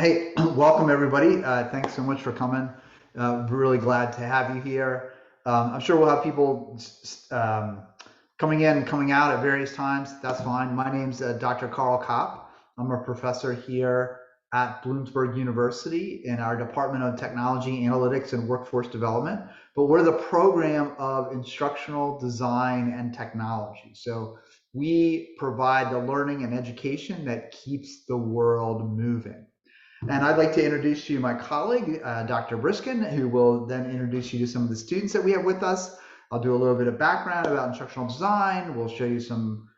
Hey, welcome everybody. Thanks so much for coming. Really glad to have you here. I'm sure we'll have people coming in, coming out at various times. That's fine. My name's Dr. Carl Kopp. I'm a professor here at Bloomsburg University in our Department of Technology, Analytics, and Workforce Development. But we're the program of instructional design and technology. So we provide the learning and education that keeps the world moving. And I'd like to introduce you my colleague, Dr. Briskin, who will then introduce you to some of the students that we have with us. I'll do a little bit of background about instructional design. We'll show you some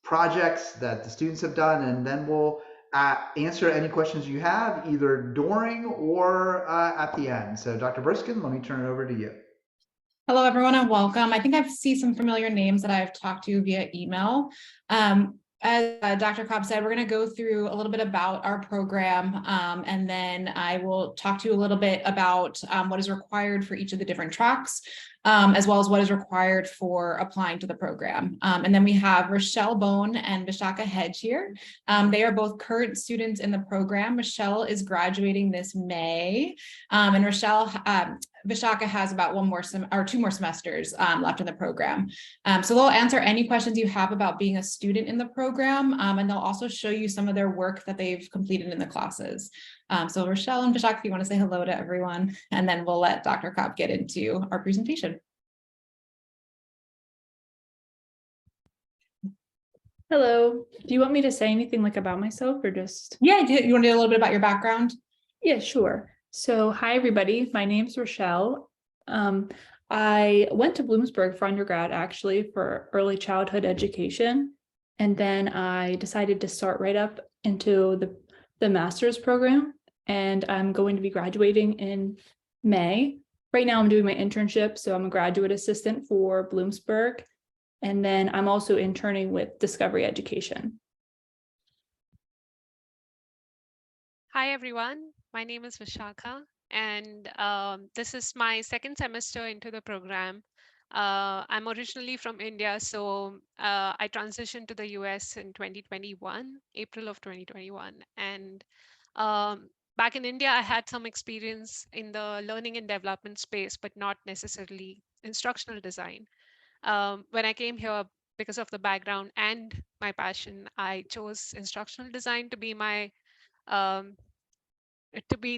projects that the students have done, and then we'll answer any questions you have either during or at the end. So Dr. Briskin, let me turn it over to you. Hello, everyone, and welcome. I think I've seen some familiar names that I've talked to via email. As Dr. Cobb said, we're going to go through a little bit about our program, and then I will talk to you a little bit about what is required for each of the different tracks, as well as what is required for applying to the program. And then we have Rochelle Bone and Vishaka Hedge here. They are both current students in the program. Rochelle is graduating this May, and Vishaka has about two more semesters left in the program. So they'll answer any questions you have about being a student in the program, and they'll also show you some of their work that they've completed in the classes. So Rochelle and Vishaka, if you want to say hello to everyone, and then we'll let Dr. Kopp get into our presentation. Hello. Do you want me to say anything like about myself or just? Yeah, you want to do a little bit about your background? Yeah, sure. So hi, everybody. My name's Rochelle. I went to Bloomsburg for undergrad, actually, for early childhood education. And then I decided to start right up into the master's program. And I'm going to be graduating in May. Right now I'm doing my internship. So I'm a graduate assistant for Bloomsburg. And then I'm also interning with Discovery Education. Hi, everyone. My name is Vishaka, and this is my second semester into the program. I'm originally from India, so I transitioned to the US in 2021, April of 2021. And back in India, I had some experience in the learning and development space, but not necessarily instructional design. When I came here, because of the background and my passion, I chose instructional design to be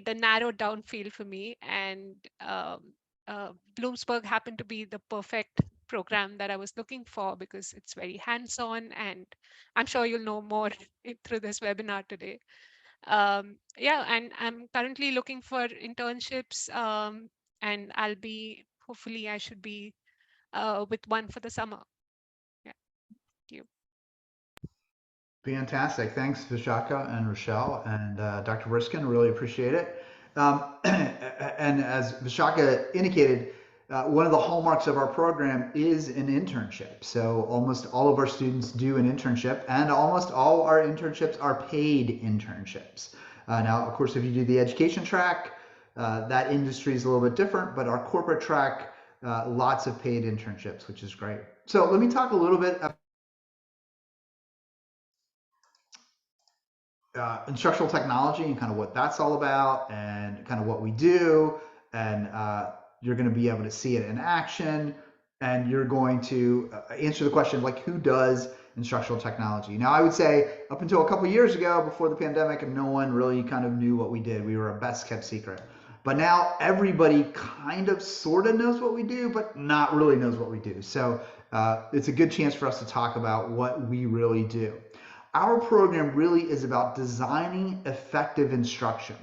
the narrowed down field for me. And Bloomsburg happened to be the perfect program that I was looking for because it's very hands-on, and I'm sure you'll know more through this webinar today. Yeah, and I'm currently looking for internships, and hopefully I should be with one for the summer. Yeah, thank you. Fantastic. Thanks, Vishaka and Rochelle and Dr. Briskin. Really appreciate it. And as Vishaka indicated, one of the hallmarks of our program is an internship. So almost all of our students do an internship, and almost all our internships are paid internships. Now, of course, if you do the education track, that industry is a little bit different, but our corporate track, lots of paid internships, which is great. So let me talk a little bit about instructional technology and kind of what that's all about and kind of what we do. And you're going to be able to see it in action, and you're going to answer the question, like, who does instructional technology? Now, I would say up until a couple years ago, before the pandemic, no one really kind of knew what we did. We were a best kept secret. But now everybody kind of sort of knows what we do, but not really knows what we do. So it's a good chance for us to talk about what we really do. Our program really is about designing effective instruction.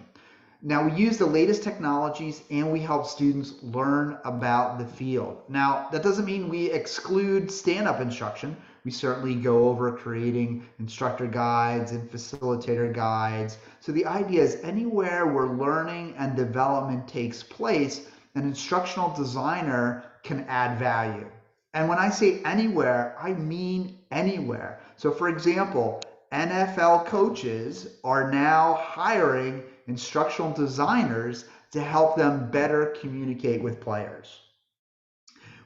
Now, we use the latest technologies and we help students learn about the field. Now, that doesn't mean we exclude stand-up instruction. We certainly go over creating instructor guides and facilitator guides. So the idea is anywhere where learning and development takes place, an instructional designer can add value. And when I say anywhere, I mean anywhere. So for example, NFL coaches are now hiring instructional designers to help them better communicate with players.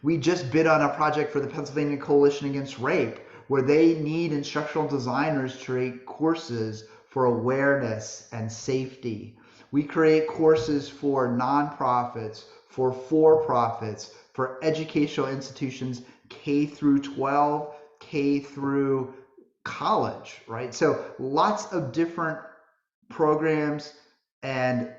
We just bid on a project for the Pennsylvania Coalition Against Rape, where they need instructional designers to create courses for awareness and safety. We create courses for nonprofits, for for-profits, for educational institutions, K through 12, K through college, right? So lots of different programs and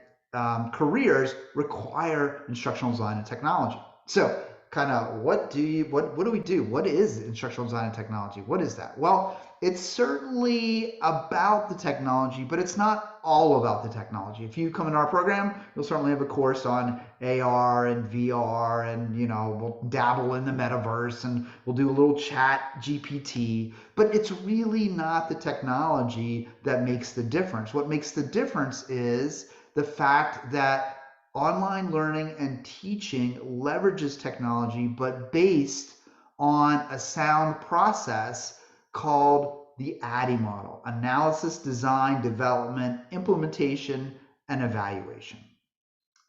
careers require instructional design and technology. So kind of what do we do? What is instructional design and technology? What is that? Well, it's certainly about the technology, but it's not all about the technology. If you come into our program, you'll certainly have a course on AR and VR, and we'll dabble in the metaverse, and we'll do a little chat GPT, but it's really not the technology that makes the difference. What makes the difference is the fact that online learning and teaching leverages technology, but based on a sound process called the ADDIE model: analysis, design, development, implementation, and evaluation.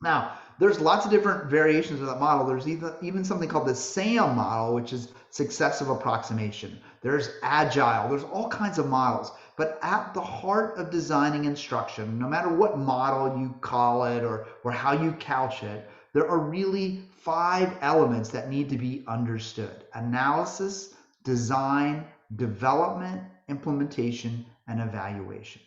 Now, there's lots of different variations of that model. There's even something called the SAM model, which is successive approximation. There's agile. There's all kinds of models. But at the heart of designing instruction, no matter what model you call it or how you couch it, there are really 5 elements that need to be understood: analysis, design, development, implementation, and evaluation.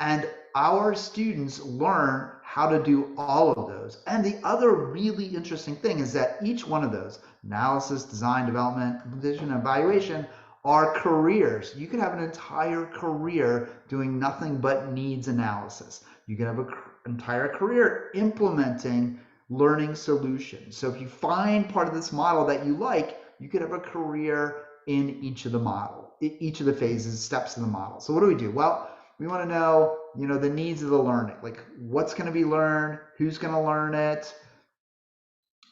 And our students learn how to do all of those. And the other really interesting thing is that each one of those, analysis, design, development, implementation, and evaluation, are careers. You could have an entire career doing nothing but needs analysis. You could have an entire career implementing learning solutions. So if you find part of this model that you like, you could have a career in each of the phases, steps of the model. So what do we do? Well, we want to know, the needs of the learning, like what's going to be learned, who's going to learn it,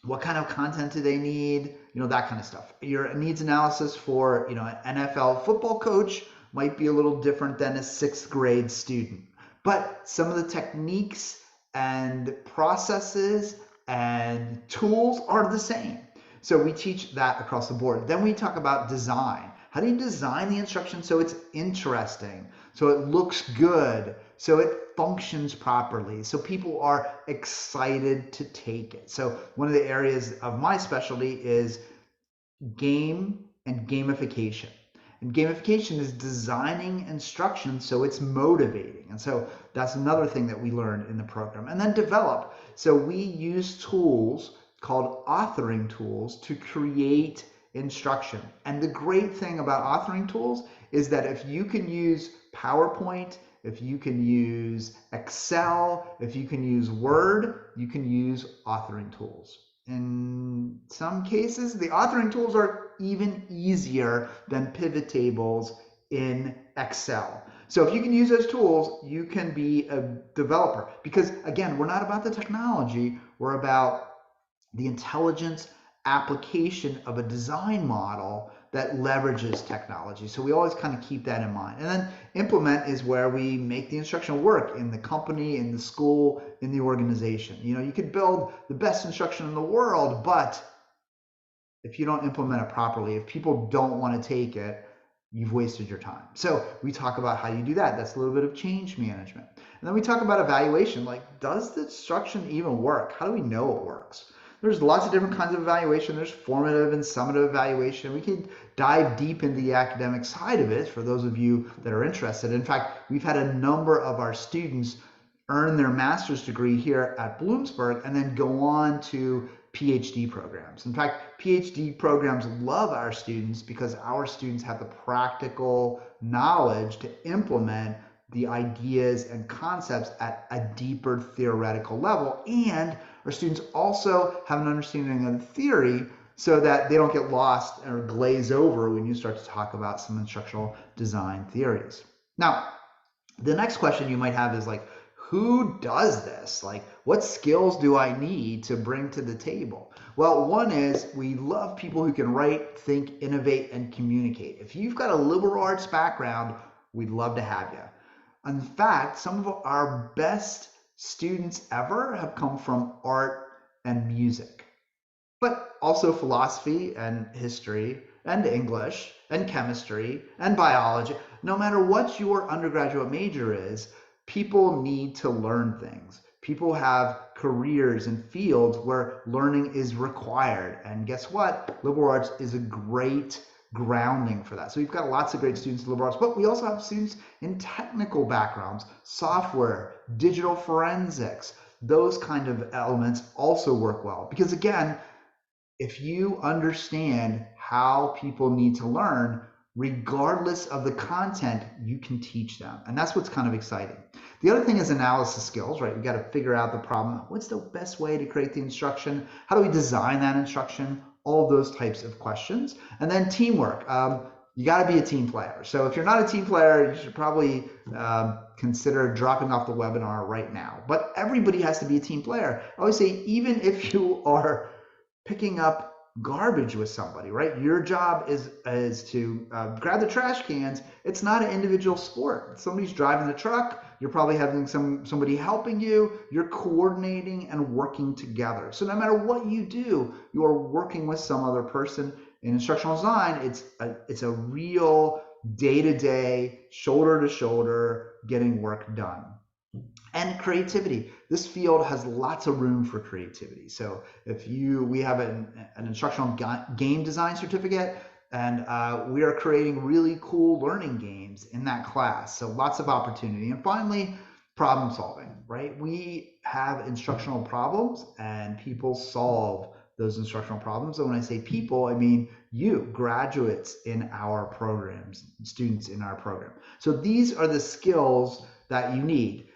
what kind of content do they need, that kind of stuff. Your needs analysis for, an NFL football coach might be a little different than a 6th grade student. But some of the techniques and processes and tools are the same. So we teach that across the board. Then we talk about design. How do you design the instruction so it's interesting, so it looks good, so it functions properly, so people are excited to take it? So one of the areas of my specialty is game and gamification. And gamification is designing instruction so it's motivating. And so that's another thing that we learn in the program. And then develop. So we use tools called authoring tools to create instruction. And the great thing about authoring tools is that if you can use PowerPoint, if you can use Excel, if you can use Word, you can use authoring tools. In some cases, the authoring tools are even easier than pivot tables in Excel. So if you can use those tools, you can be a developer. Because again, we're not about the technology, we're about the intelligence application of a design model that leverages technology. So we always kind of keep that in mind. And then implement is where we make the instruction work in the company, in the school, in the organization. You could build the best instruction in the world, but if you don't implement it properly, if people don't want to take it, you've wasted your time. So we talk about how you do that. That's a little bit of change management. And then we talk about evaluation, like, does the instruction even work? How do we know it works? There's lots of different kinds of evaluation. There's formative and summative evaluation. We can dive deep into the academic side of it for those of you that are interested. In fact, we've had a number of our students earn their master's degree here at Bloomsburg and then go on to PhD programs. In fact, PhD programs love our students because our students have the practical knowledge to implement the ideas and concepts at a deeper theoretical level. And our students also have an understanding of the theory so that they don't get lost or glaze over when you start to talk about some instructional design theories. Now, the next question you might have is like, who does this? Like, what skills do I need to bring to the table? Well, one is we love people who can write, think, innovate, and communicate. If you've got a liberal arts background, we'd love to have you. In fact, some of our best students ever have come from art and music, but also philosophy and history and English and chemistry and biology. No matter what your undergraduate major is, people need to learn things. People have careers and fields where learning is required. And guess what? Liberal arts is a great grounding for that. So we've got lots of great students in liberal arts, but we also have students in technical backgrounds, software, digital forensics. Those kind of elements also work well. Because again, if you understand how people need to learn, regardless of the content, you can teach them. And that's what's kind of exciting. The other thing is analysis skills, right? We got to figure out the problem. What's the best way to create the instruction? How do we design that instruction? All those types of questions. And then teamwork. You got to be a team player. So if you're not a team player, you should probably consider dropping off the webinar right now. But everybody has to be a team player. I always say, even if you are picking up garbage with somebody, right? Your job is to grab the trash cans. It's not an individual sport. Somebody's driving the truck. You're probably having somebody helping you. You're coordinating and working together. So no matter what you do, you are working with some other person. In instructional design, it's a real day-to-day, shoulder-to-shoulder getting work done. And creativity. This field has lots of room for creativity. So we have an instructional game design certificate, and we are creating really cool learning games in that class. So lots of opportunity. And finally, problem solving, right? We have instructional problems and people solve those instructional problems. And when I say people, I mean you, graduates in our programs, students in our program. So these are the skills that you need.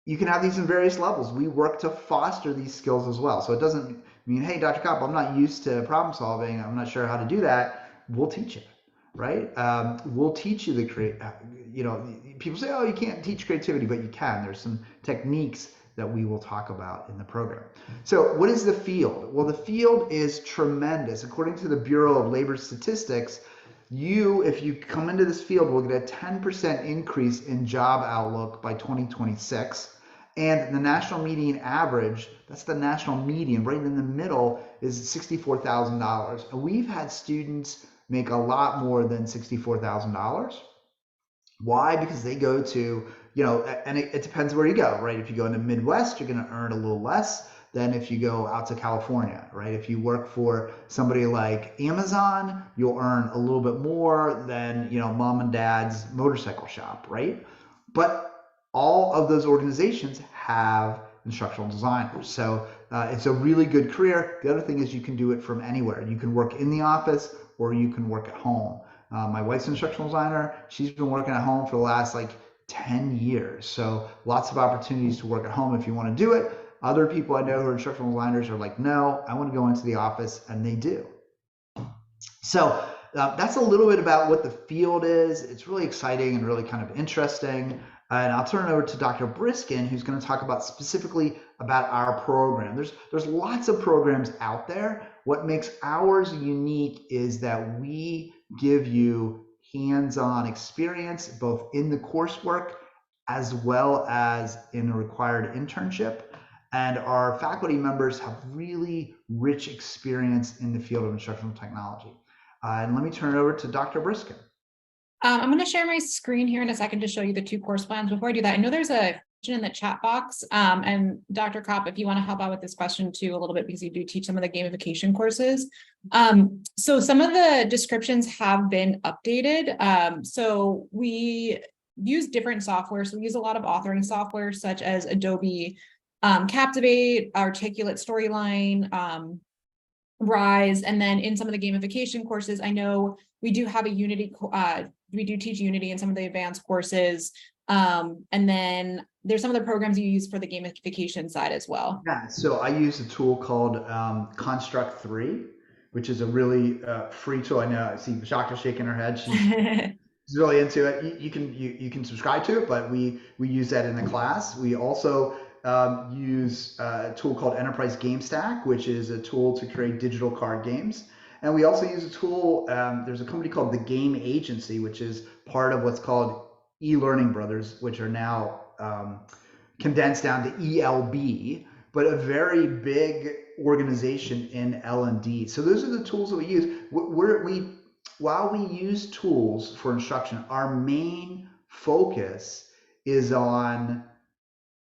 You can have these in various levels. We work to foster these skills as well. So it doesn't mean, hey, Dr. Kopp, I'm not used to problem solving. I'm not sure how to do that. We'll teach you, right? We'll teach you people say, oh, you can't teach creativity, but you can. There's some techniques that we will talk about in the program. So what is the field? Well, the field is tremendous. According to the Bureau of Labor Statistics, if you come into this field, will get a 10% increase in job outlook by 2026. And the national median average, that's the national median, right in the middle, is $64,000. And we've had students make a lot more than $64,000. Why? Because they go to, and it depends where you go, right? If you go in the Midwest, you're going to earn a little less than if you go out to California, right? If you work for somebody like Amazon, you'll earn a little bit more than, mom and dad's motorcycle shop, right? But all of those organizations have instructional designers. So it's a really good career. The other thing is you can do it from anywhere. You can work in the office or you can work at home. My wife's an instructional designer. She's been working at home for the last 10 years. So lots of opportunities to work at home if you want to do it. Other people I know who are instructional designers are like, no, I want to go into the office, and they do. So that's a little bit about what the field is. It's really exciting and really kind of interesting. And I'll turn it over to Dr. Briskin, who's going to talk about specifically about our program. There's lots of programs out there. What makes ours unique is that we give you hands-on experience, both in the coursework as well as in a required internship. And our faculty members have really rich experience in the field of instructional technology. And let me turn it over to Dr. Briskin. I'm going to share my screen here in a second to show you the two course plans. Before I do that, I know there's a question in the chat box. And Dr. Kopp, if you want to help out with this question too a little bit, because you do teach some of the gamification courses. So some of the descriptions have been updated. So we use different software. So we use a lot of authoring software such as Adobe Captivate, Articulate Storyline, Rise, and then in some of the gamification courses, I know we do have a Unity, we do teach Unity in some of the advanced courses. And then there's some of the programs you use for the gamification side as well. Yeah, so I use a tool called Construct 3, which is a really free tool. I know I see Shaka shaking her head. She's really into it. You can subscribe to it, but we use that in the class. We also use a tool called Enterprise Game Stack, which is a tool to create digital card games. And we also use a tool, there's a company called The Game Agency, which is part of what's called eLearning Brothers, which are now condensed down to ELB, but a very big organization in L&D. So those are the tools that we use. While we use tools for instruction, our main focus is on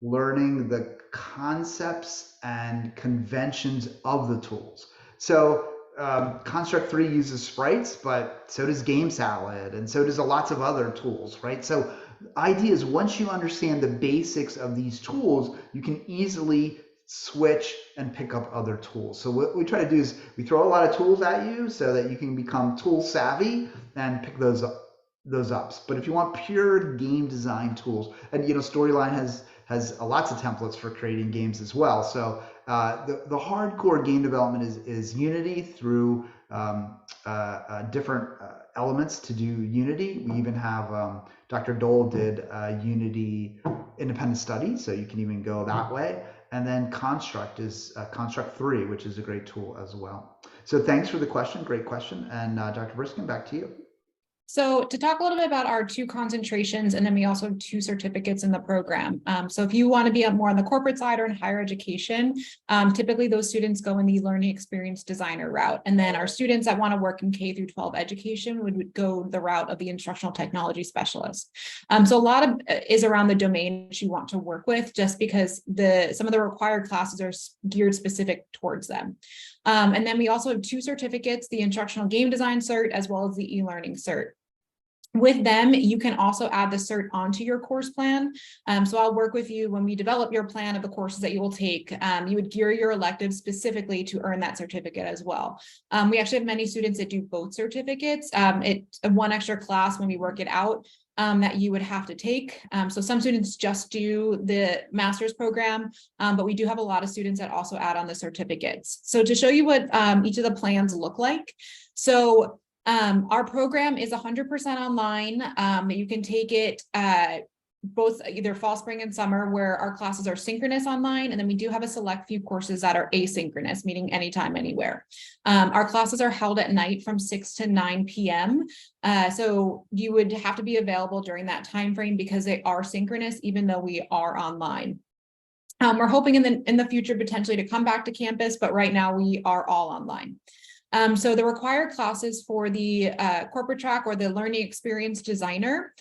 learning the concepts and conventions of the tools. So Construct 3 uses sprites, but so does Game Salad, and so does lots of other tools, right? So the idea is once you understand the basics of these tools, you can easily switch and pick up other tools. So what we try to do is we throw a lot of tools at you so that you can become tool savvy and pick those up. But if you want pure game design tools, and Storyline has lots of templates for creating games as well. So the hardcore game development is Unity through different elements to do Unity. We even have Dr. Dole did Unity independent study, so you can even go that way. And then Construct is Construct 3, which is a great tool as well. So thanks for the question, great question. And Dr. Briskin, back to you. So to talk a little bit about our 2 concentrations, and then we also have 2 certificates in the program. So if you want to be more on the corporate side or in higher education, typically those students go in the learning experience designer route. And then our students that want to work in K through 12 education would go the route of the instructional technology specialist. So a lot of is around the domain that you want to work with, just because some of the required classes are geared specific towards them. And then we also have 2 certificates, the instructional game design cert, as well as the e-learning cert. With them, you can also add the cert onto your course plan. So I'll work with you when we develop your plan of the courses that you will take. You would gear your electives specifically to earn that certificate as well. We actually have many students that do both certificates. It's one extra class when we work it out that you would have to take. So some students just do the master's program, but we do have a lot of students that also add on the certificates. So to show you what each of the plans look like. So our program is 100% online. You can take it both either fall, spring, and summer, where our classes are synchronous online, and then we do have a select few courses that are asynchronous, meaning anytime, anywhere. Our classes are held at night from 6 to 9 p.m. So you would have to be available during that time frame because they are synchronous, even though we are online. We're hoping in the future potentially to come back to campus, but right now we are all online. So the required classes for the corporate track or the learning experience designer.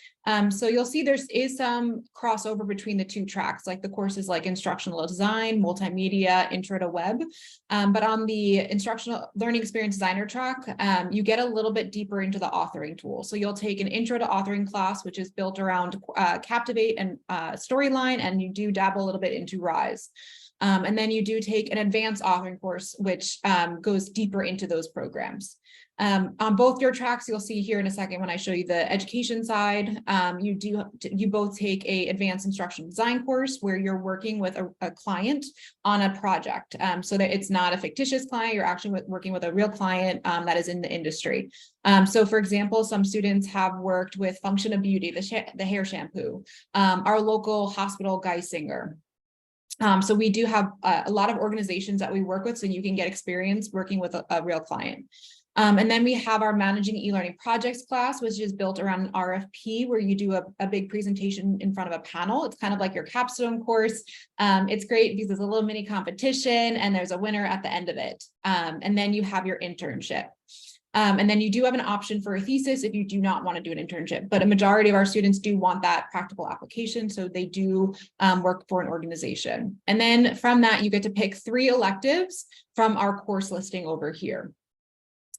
So you'll see there is some crossover between the 2 tracks, like the courses like instructional design, multimedia, intro to web. But on the instructional learning experience designer track, you get a little bit deeper into the authoring tool. So you'll take an intro to authoring class, which is built around Captivate and Storyline, and you do dabble a little bit into Rise. And then you do take an advanced authoring course, which goes deeper into those programs. On both your tracks, you'll see here in a second when I show you the education side, you both take a advanced instructional design course where you're working with a client on a project, so that it's not a fictitious client, you're actually working with a real client that is in the industry. So for example, some students have worked with Function of Beauty, the hair shampoo, our local hospital, Geisinger. So we do have a lot of organizations that we work with, so you can get experience working with a real client. And then we have our managing e-learning projects class, which is built around an RFP, where you do a big presentation in front of a panel. It's kind of like your capstone course. It's great because there's a little mini competition and there's a winner at the end of it. And then you have your internship. And then you do have an option for a thesis if you do not want to do an internship, but a majority of our students do want that practical application, so they do work for an organization. And then from that, you get to pick 3 electives from our course listing over here.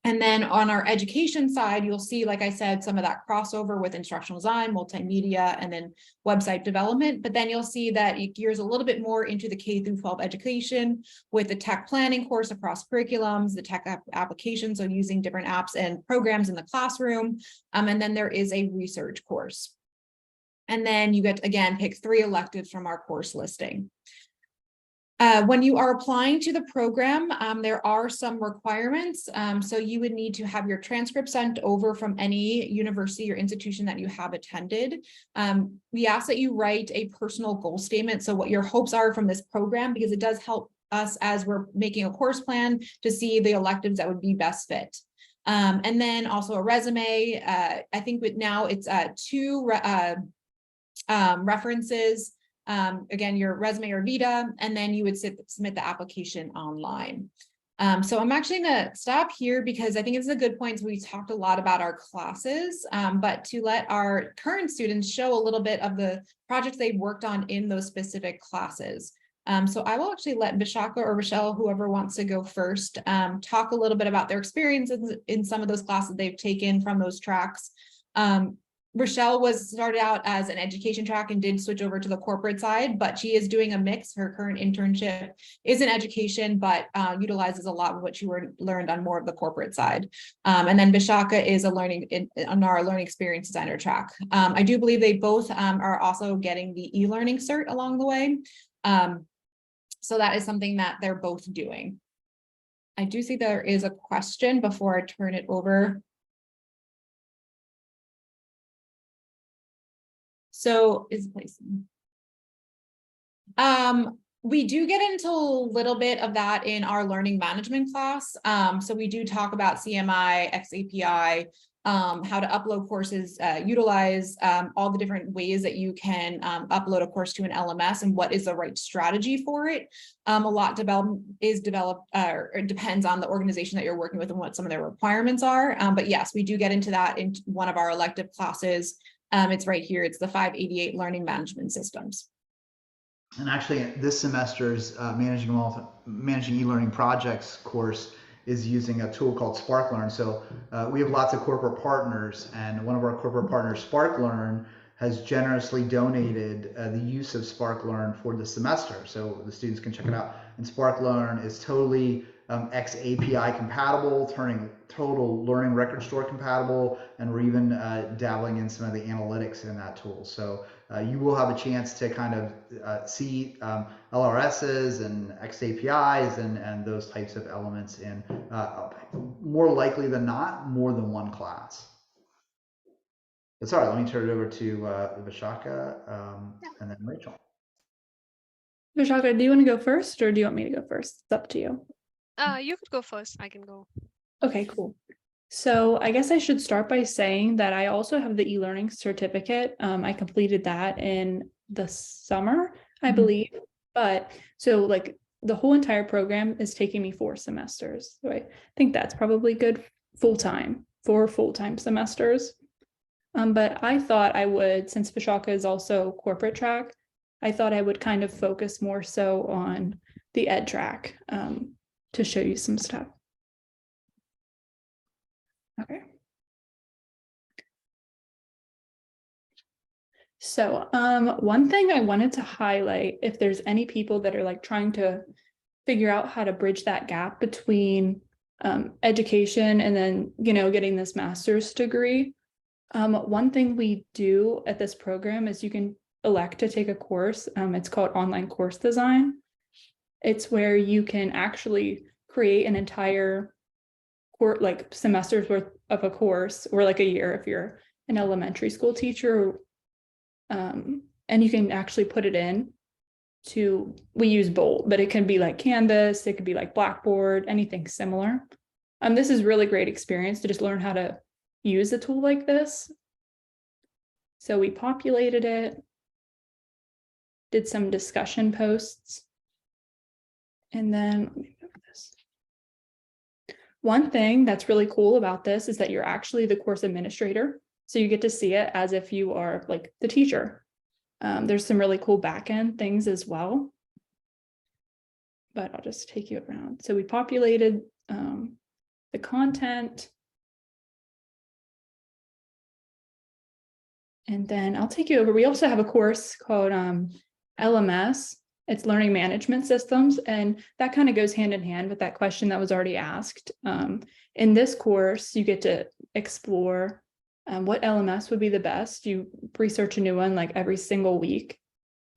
And then on our education side, you'll see, like I said, some of that crossover with instructional design, multimedia, and then website development. But then you'll see that it gears a little bit more into the K through 12 education with the tech planning course across curriculums, the tech application, so using different apps and programs in the classroom. And then there is a research course. And then you get, again, pick 3 electives from our course listing. When you are applying to the program, there are some requirements. So you would need to have your transcript sent over from any university or institution that you have attended. We ask that you write a personal goal statement, so what your hopes are from this program, because it does help us as we're making a course plan to see the electives that would be best fit. And then also a resume. I think now it's 2 references again, your resume or vita, and then you would submit the application online. So I'm actually going to stop here because I think it's a good point. So we talked a lot about our classes, but to let our current students show a little bit of the projects they've worked on in those specific classes. So I will actually let Vishaka or Rochelle, whoever wants to go first, talk a little bit about their experiences in some of those classes they've taken from those tracks. Rochelle started out as an education track and did switch over to the corporate side, but she is doing a mix. Her current internship is in education, but utilizes a lot of what she learned on more of the corporate side. And then Vishaka is on our learning experience designer track. I do believe they both are also getting the e-learning cert along the way. So that is something that they're both doing. I do see there is a question before I turn it over. So is placement. We do get into a little bit of that in our learning management class. So we do talk about CMI, XAPI, how to upload courses, utilize all the different ways that you can upload a course to an LMS and what is the right strategy for it. A lot developed or it depends on the organization that you're working with and what some of their requirements are. But yes, we do get into that in one of our elective classes. It's right here. It's the 588 Learning Management Systems. And actually, this semester's managing e-learning projects course is using a tool called SparkLearn. So we have lots of corporate partners, and one of our corporate partners, SparkLearn, has generously donated the use of SparkLearn for the semester, so the students can check it out. And SparkLearn is totally XAPI compatible, turning total learning record store compatible, and we're even dabbling in some of the analytics in that tool. So you will have a chance to kind of see LRSs and XAPIs and those types of elements in more likely than not, more than one class. But sorry, let me turn it over to Vishaka and then Rachel. Vishaka, do you want to go first or do you want me to go first? It's up to you. You could go first. I can go. Okay, cool. So I guess I should start by saying that I also have the e-learning certificate. I completed that in the summer, I believe. But so like the whole entire program is taking me 4 semesters. So I think that's probably good full-time, 4 full-time semesters. But I thought I would, since Vishaka is also corporate track, I thought I would kind of focus more so on the ed track to show you some stuff. Okay. So one thing I wanted to highlight, if there's any people that are like trying to figure out how to bridge that gap between education and then, you know, getting this master's degree. One thing we do at this program is you can elect to take a course. It's called online course design. It's where you can actually create an entire like semesters worth of a course, or like a year if you're an elementary school teacher. And you can actually put it in to, we use Bolt, but it can be like Canvas, it could be like Blackboard, anything similar. This is really great experience to just learn how to use a tool like this. So we populated it, did some discussion posts, and then let me move this. One thing that's really cool about this is that you're actually the course administrator. So you get to see it as if you are like the teacher. There's some really cool back-end things as well, but I'll just take you around. So we populated the content. And then I'll take you over. We also have a course called LMS. It's Learning Management Systems. And that kind of goes hand in hand with that question that was already asked. In this course, you get to explore what LMS would be the best. You research a new one like every single week.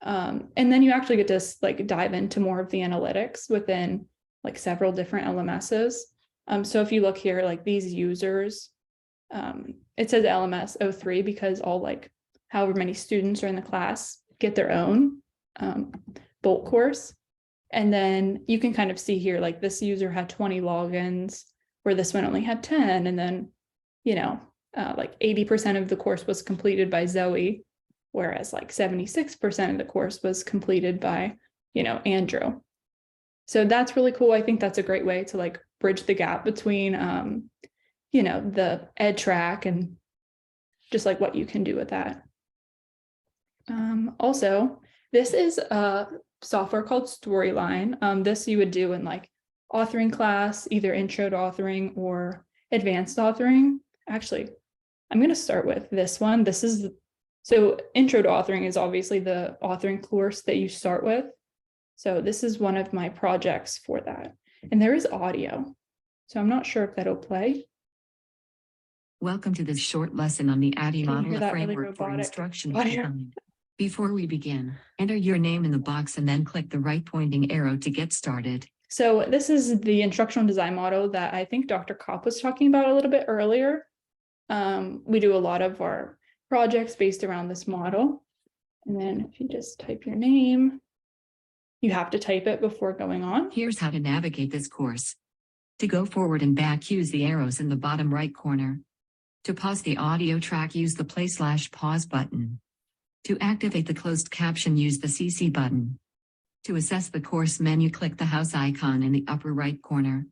And then you actually get to like dive into more of the analytics within like several different LMSs. So if you look here, like these users, it says LMS 03 because all like however many students are in the class get their own Bolt course. And then you can kind of see here, like this user had 20 logins where this one only had 10. And then, you know, like 80% of the course was completed by Zoe, whereas like 76% of the course was completed by, Andrew. So that's really cool. I think that's a great way to like bridge the gap between, the ed track and just like what you can do with that. Also, this is a software called Storyline. This you would do in like authoring class, either intro to authoring or advanced authoring. Actually, I'm going to start with this one. So intro to authoring is obviously the authoring course that you start with. So this is one of my projects for that. And there is audio. So I'm not sure if that'll play. Welcome to this short lesson on the ADDIE Can you Model, hear a that really framework for robotic instructional audio? design. Before we begin, enter your name in the box and then click the right pointing arrow to get started. So this is the instructional design model that I think Dr. Kopp was talking about a little bit earlier. We do a lot of our projects based around this model. And then if you just type your name, you have to type it before going on. Here's how to navigate this course. To go forward and back, use the arrows in the bottom right corner. To pause the audio track, use the play/pause button. To activate the closed caption, use the CC button. To assess the course menu, click the house icon in the upper right corner.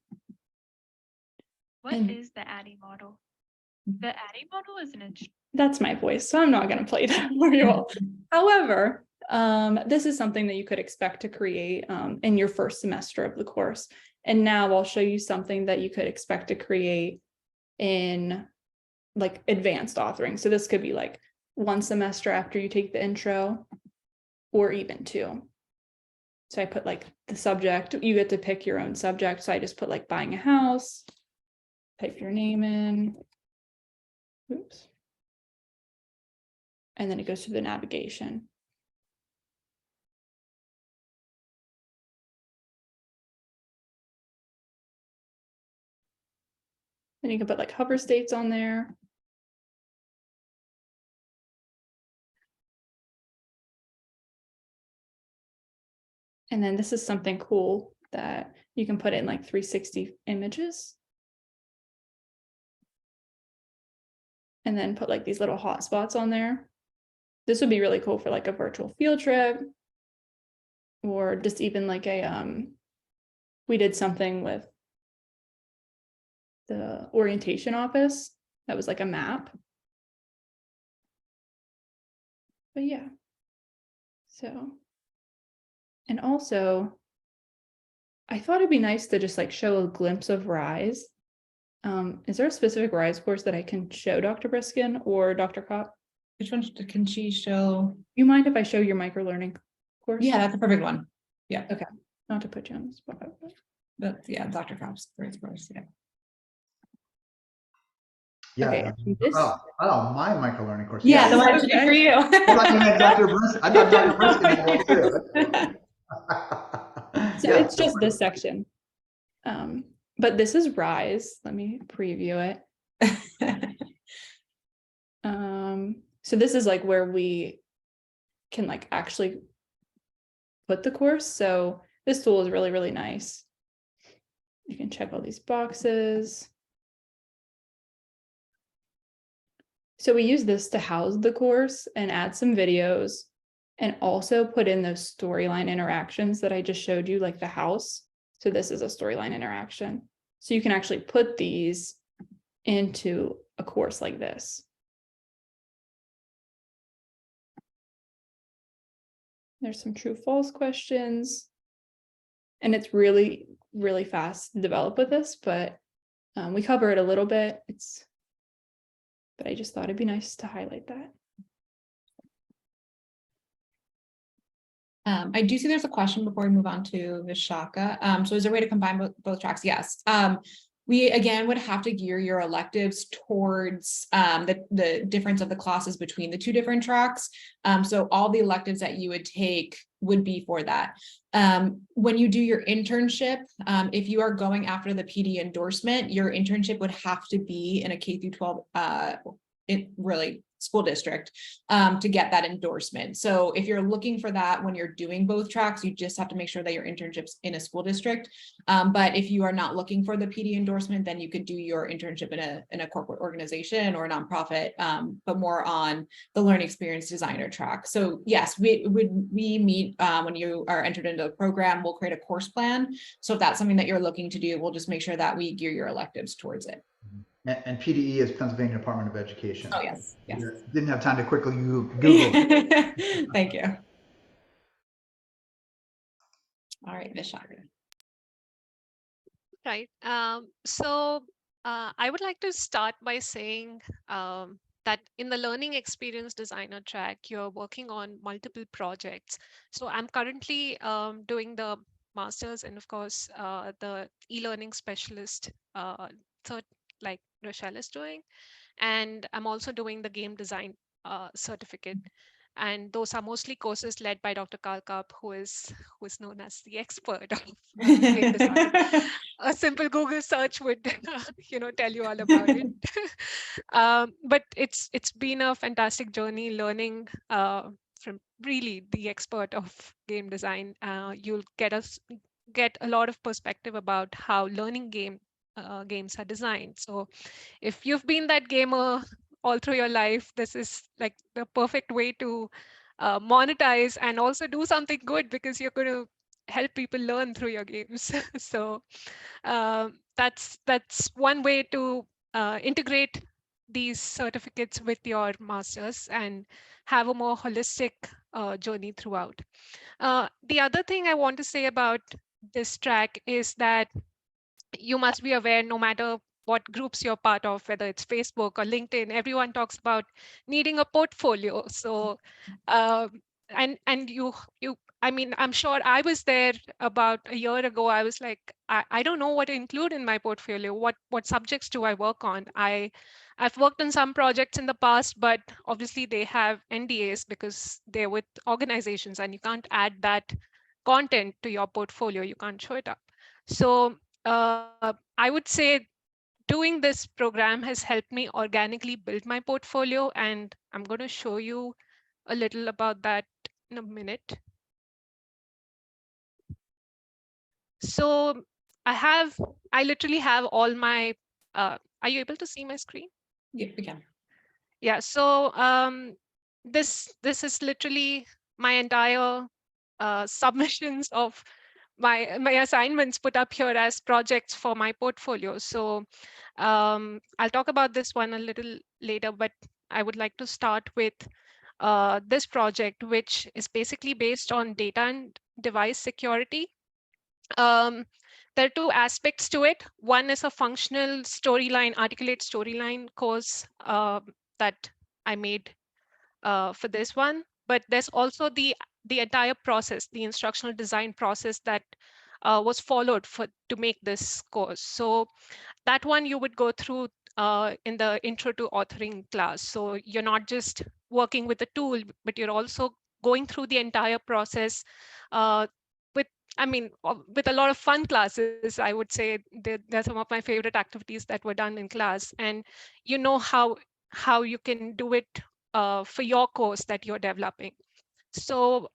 What And- is the ADDIE model? The ADDIE model is an That's my voice, so I'm not going to play that for you all. However, this is something that you could expect to create in your first semester of the course. And now I'll show you something that you could expect to create in like advanced authoring. So this could be like one semester after you take the intro, or even 2. So I put like the subject, you get to pick your own subject. So I just put like buying a house, type your name in. Oops. And then it goes to the navigation. Then you can put like hover states on there. And then this is something cool that you can put in like 360 images. And then put like these little hotspots on there. This would be really cool for like a virtual field trip. Or just even like we did something with the orientation office. That was like a map. But yeah. So. And also, I thought it'd be nice to just like show a glimpse of RISE. Is there a specific RISE course that I can show Dr. Briskin or Dr. Kopp? Which one can she show? You mind if I show your microlearning course? Yeah, that's a perfect one. Yeah. Okay. Not to put you on the spot. But yeah, Dr. Cobb's great course. Yeah. Yeah. Okay, this- My microlearning course. Yeah, the one Okay. for you. I thought you meant Dr. Briskin. I thought Dr. Briskin was too. So Yeah, it's just this section. But this is RISE. Let me preview it. So this is like where we can like actually put the course. So this tool is really, really nice. You can check all these boxes. So we use this to house the course and add some videos and also put in those storyline interactions that I just showed you, like the house. So this is a storyline interaction. So you can actually put these into a course like this. There's some true false questions. And it's really, really fast to develop with this, but we cover it a little bit. But I just thought it'd be nice to highlight that. I do see there's a question before we move on to Vishaka. So is there a way to combine both tracks? Yes. We again would have to gear your electives towards the difference of the classes between the 2 different tracks. So all the electives that you would take would be for that. When you do your internship, if you are going after the PD endorsement, your internship would have to be in a K through 12 really school district to get that endorsement. So if you're looking for that when you're doing both tracks, you just have to make sure that your internship's in a school district. But if you are not looking for the PD endorsement, then you could do your internship in a corporate organization or a nonprofit, but more on the learning experience designer track. So yes, we meet when you are entered into a program. We'll create a course plan. So if that's something that you're looking to do, we'll just make sure that we gear your electives towards it. And PDE is Pennsylvania Department of Education. Oh yes, yes. Didn't have time to quickly Google. Thank you. All right, Vishaka. Right. I would like to start by saying that in the learning experience designer track, you're working on multiple projects. So I'm currently doing the master's and of course the e-learning specialist third, like Rochelle is doing. And I'm also doing the game design certificate. And those are mostly courses led by Dr. Kalkap, who is known as the expert of game design. A simple Google search would, tell you all about it. But it's been a fantastic journey learning from really the expert of game design. You'll get a lot of perspective about how learning games are designed. So if you've been that gamer all through your life, this is like the perfect way to monetize and also do something good because you're going to help people learn through your games. So that's one way to integrate these certificates with your masters and have a more holistic journey throughout. The other thing I want to say about this track is that you must be aware, no matter what groups you're part of, whether it's Facebook or LinkedIn, everyone talks about needing a portfolio. So, and you, I mean, I'm sure I was there about a year ago. I was like, I don't know what to include in my portfolio. What subjects do I work on? I've worked on some projects in the past, but obviously they have NDAs because they're with organizations and you can't add that content to your portfolio. You can't show it up. So I would say doing this program has helped me organically build my portfolio, and I'm going to show you a little about that in a minute. So I literally have all my, are you able to see my screen? Yeah, we can. Yeah, so this is literally my entire submissions of my assignments put up here as projects for my portfolio. So I'll talk about this one a little later, but I would like to start with this project, which is basically based on data and device security. There are two aspects to it. One is a functional storyline, articulate storyline course that I made for this one, but there's also the entire process, the instructional design process that was followed to make this course. So that one you would go through in the intro to authoring class. So you're not just working with the tool, but you're also going through the entire process with, I mean, with a lot of fun classes. I would say they're some of my favorite activities that were done in class, and you know how you can do it for your course that you're developing. So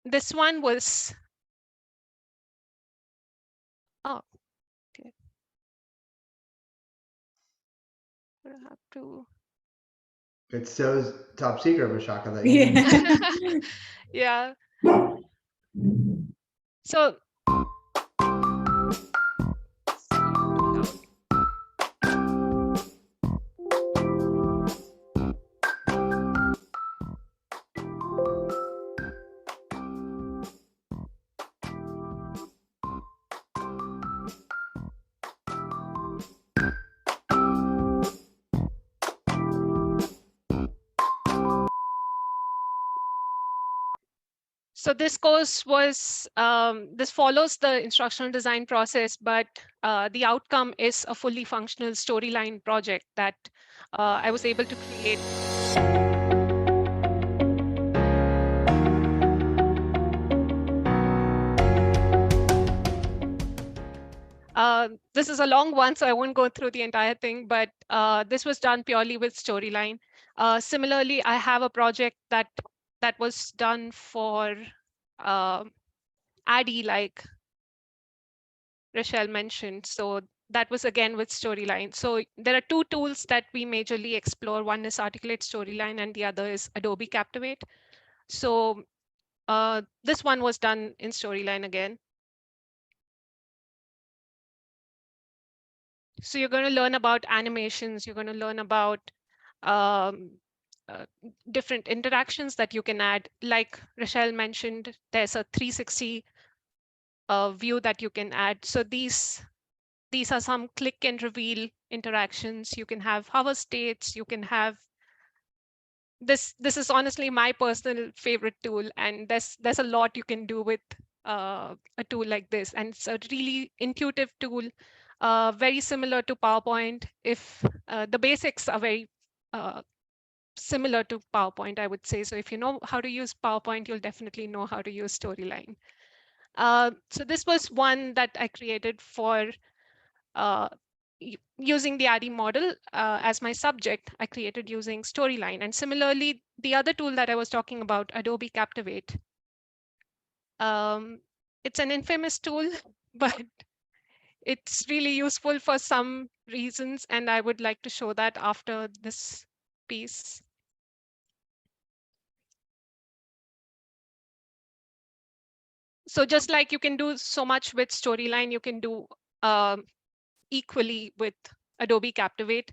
this one was, oh, okay. I have to. It's so top secret, Vishaka, that you Yeah. So So this course was, this follows the instructional design process, but the outcome is a fully functional storyline project that I was able to create. this is a long one, so I won't go through the entire thing, but this was done purely with Storyline. Similarly, I have a project that was done for ADDIE, like Rochelle mentioned. So that was again with Storyline. So there are two tools that we majorly explore. One is Articulate Storyline and the other is Adobe Captivate. So this one was done in Storyline again. So you're going to learn about animations. You're going to learn about different interactions that you can add. Like Rochelle mentioned, there's a 360 view that you can add. So these are some click and reveal interactions. You can have hover states. You can have this is honestly my personal favorite tool, and there's a lot you can do with a tool like this, and it's a really intuitive tool, very similar to PowerPoint. If the basics are very similar to PowerPoint, I would say. So if you know how to use PowerPoint, you'll definitely know how to use Storyline. So this was one that I created for using the ADDIE model as my subject. I created using Storyline. And similarly, the other tool that I was talking about, Adobe Captivate, it's an infamous tool, but it's really useful for some reasons. And I would like to show that after this piece. So just like you can do so much with Storyline, you can do equally with Adobe Captivate.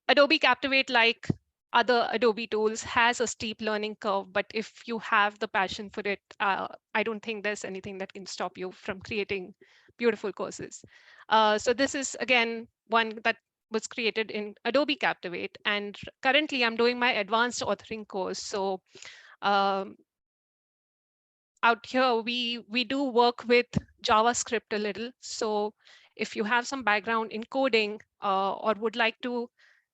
Adobe Captivate, like other Adobe tools, has a steep learning curve, but if you have the passion for it, I don't think there's anything that can stop you from creating beautiful courses. So this is, again, one that was created in Adobe Captivate, and currently I'm doing my advanced authoring course. So out here, we do work with JavaScript a little. So if you have some background in coding or would like to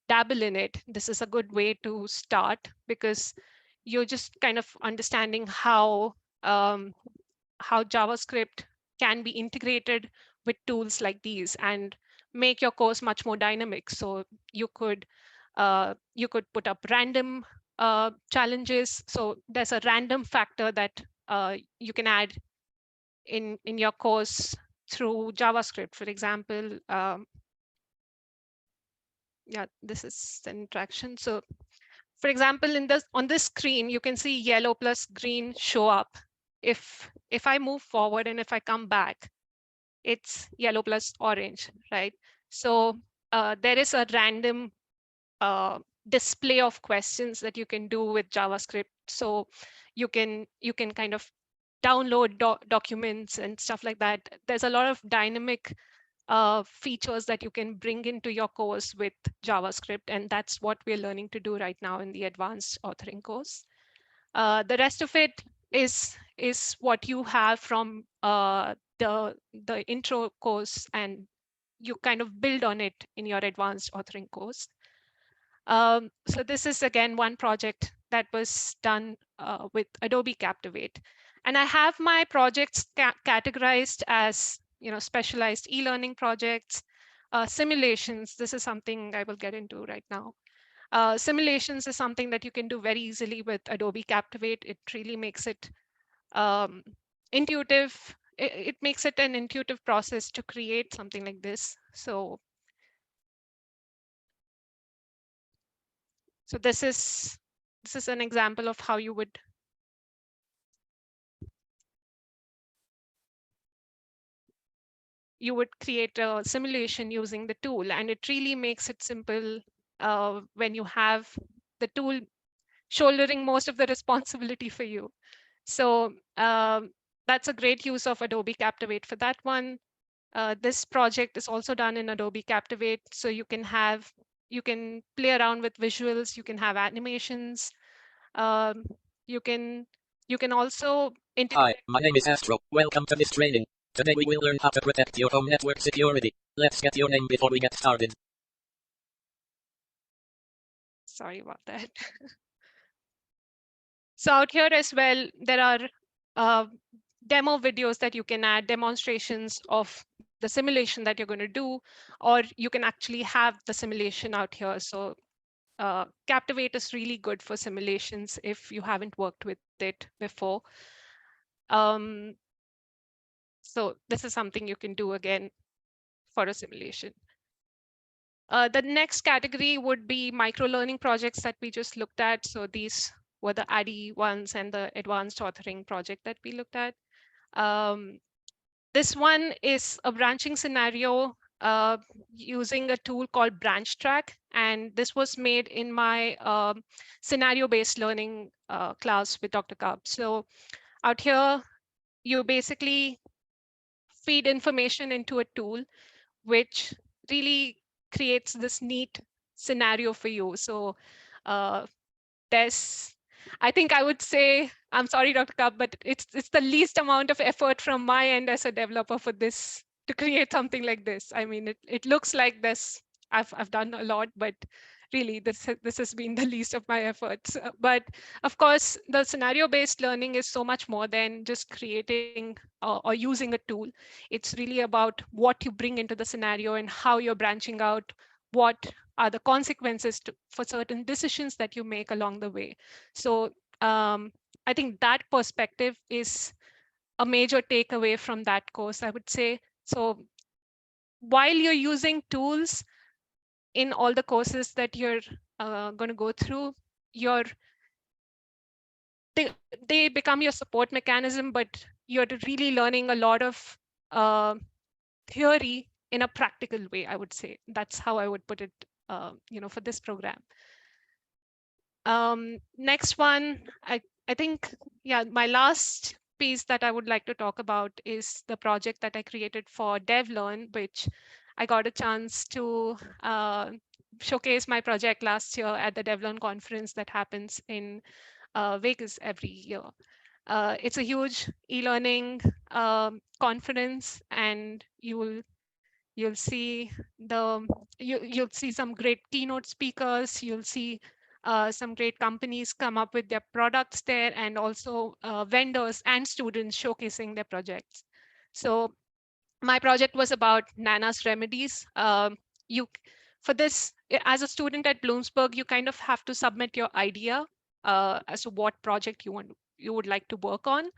dabble in it, this is a good way to start, because you're just kind of understanding how JavaScript can be integrated with tools like these and make your course much more dynamic. So you could put up random challenges. So there's a random factor that you can add in your course through JavaScript. For example, yeah, this is an interaction. So for example, on this screen, you can see yellow plus green show up. If I move forward and if I come back, it's yellow plus orange, right? So there is a random display of questions that you can do with JavaScript. So you can kind of download documents and stuff like that. There's a lot of dynamic features that you can bring into your course with JavaScript, and that's what we're learning to do right now in the advanced authoring course. The rest of it is what you have from the intro course, and you kind of build on it in your advanced authoring course. So this is, again, one project that was done with Adobe Captivate. And I have my projects categorized as, specialized e-learning projects, simulations. This is something I will get into right now. Simulations is something that you can do very easily with Adobe Captivate. It really makes it intuitive. It makes it an intuitive process to create something like this. So this is an example of how you would create a simulation using the tool, and it really makes it simple when you have the tool shouldering most of the responsibility for you. So that's a great use of Adobe Captivate for that one. This project is also done in Adobe Captivate, so you can play around with visuals, you can have animations, you can also integrate. Hi, my name is Astro. Welcome to this training. Today we will learn how to protect your home network security. Let's get your name before we get started. Sorry about that. So out here as well, there are demo videos that you can add, demonstrations of the simulation that you're going to do, or you can actually have the simulation out here. So Captivate is really good for simulations if you haven't worked with it before. So this is something you can do again for a simulation. The next category would be micro-learning projects that we just looked at. So these were the ADDIE ones and the advanced authoring project that we looked at. This one is a branching scenario using a tool called Branch Track. And this was made in my scenario-based learning class with Dr. Kaab. So out here, you basically feed information into a tool, which really creates this neat scenario for you. So I think I would say, I'm sorry, Dr. Kaab, but it's the least amount of effort from my end as a developer for this to create something like this. I mean, it looks like this. I've done a lot, but really this has been the least of my efforts. But of course, the scenario-based learning is so much more than just creating or using a tool. It's really about what you bring into the scenario and how you're branching out, what are the consequences for certain decisions that you make along the way. So I think that perspective is a major takeaway from that course, I would say. So while you're using tools in all the courses that you're going to go through, they become your support mechanism, but you're really learning a lot of theory in a practical way, I would say. That's how I would put it, for this program. Next one, I think, yeah, my last piece that I would like to talk about is the project that I created for DevLearn, which I got a chance to showcase my project last year at the DevLearn conference that happens in Vegas every year. It's a huge e-learning conference, and you'll see you'll see some great keynote speakers. You'll see some great companies come up with their products there, and also vendors and students showcasing their projects. So my project was about Nana's remedies. For this, as a student at Bloomsburg, you kind of have to submit your idea as to what project you would like to work on.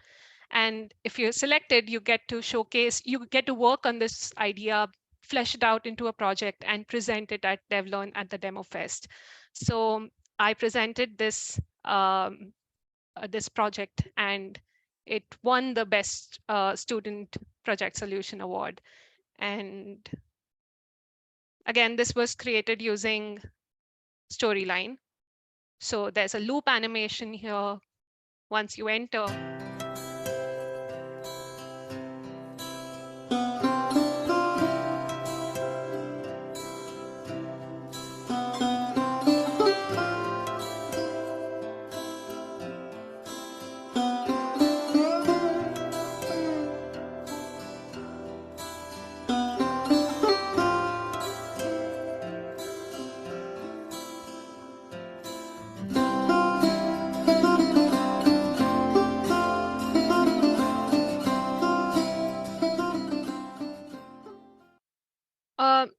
And if you're selected, you get to work on this idea, flesh it out into a project, and present it at DevLearn at the Demo Fest. So I presented this project, and it won the Best Student Project Solution Award. And again, this was created using Storyline. So there's a loop animation here. Once you enter,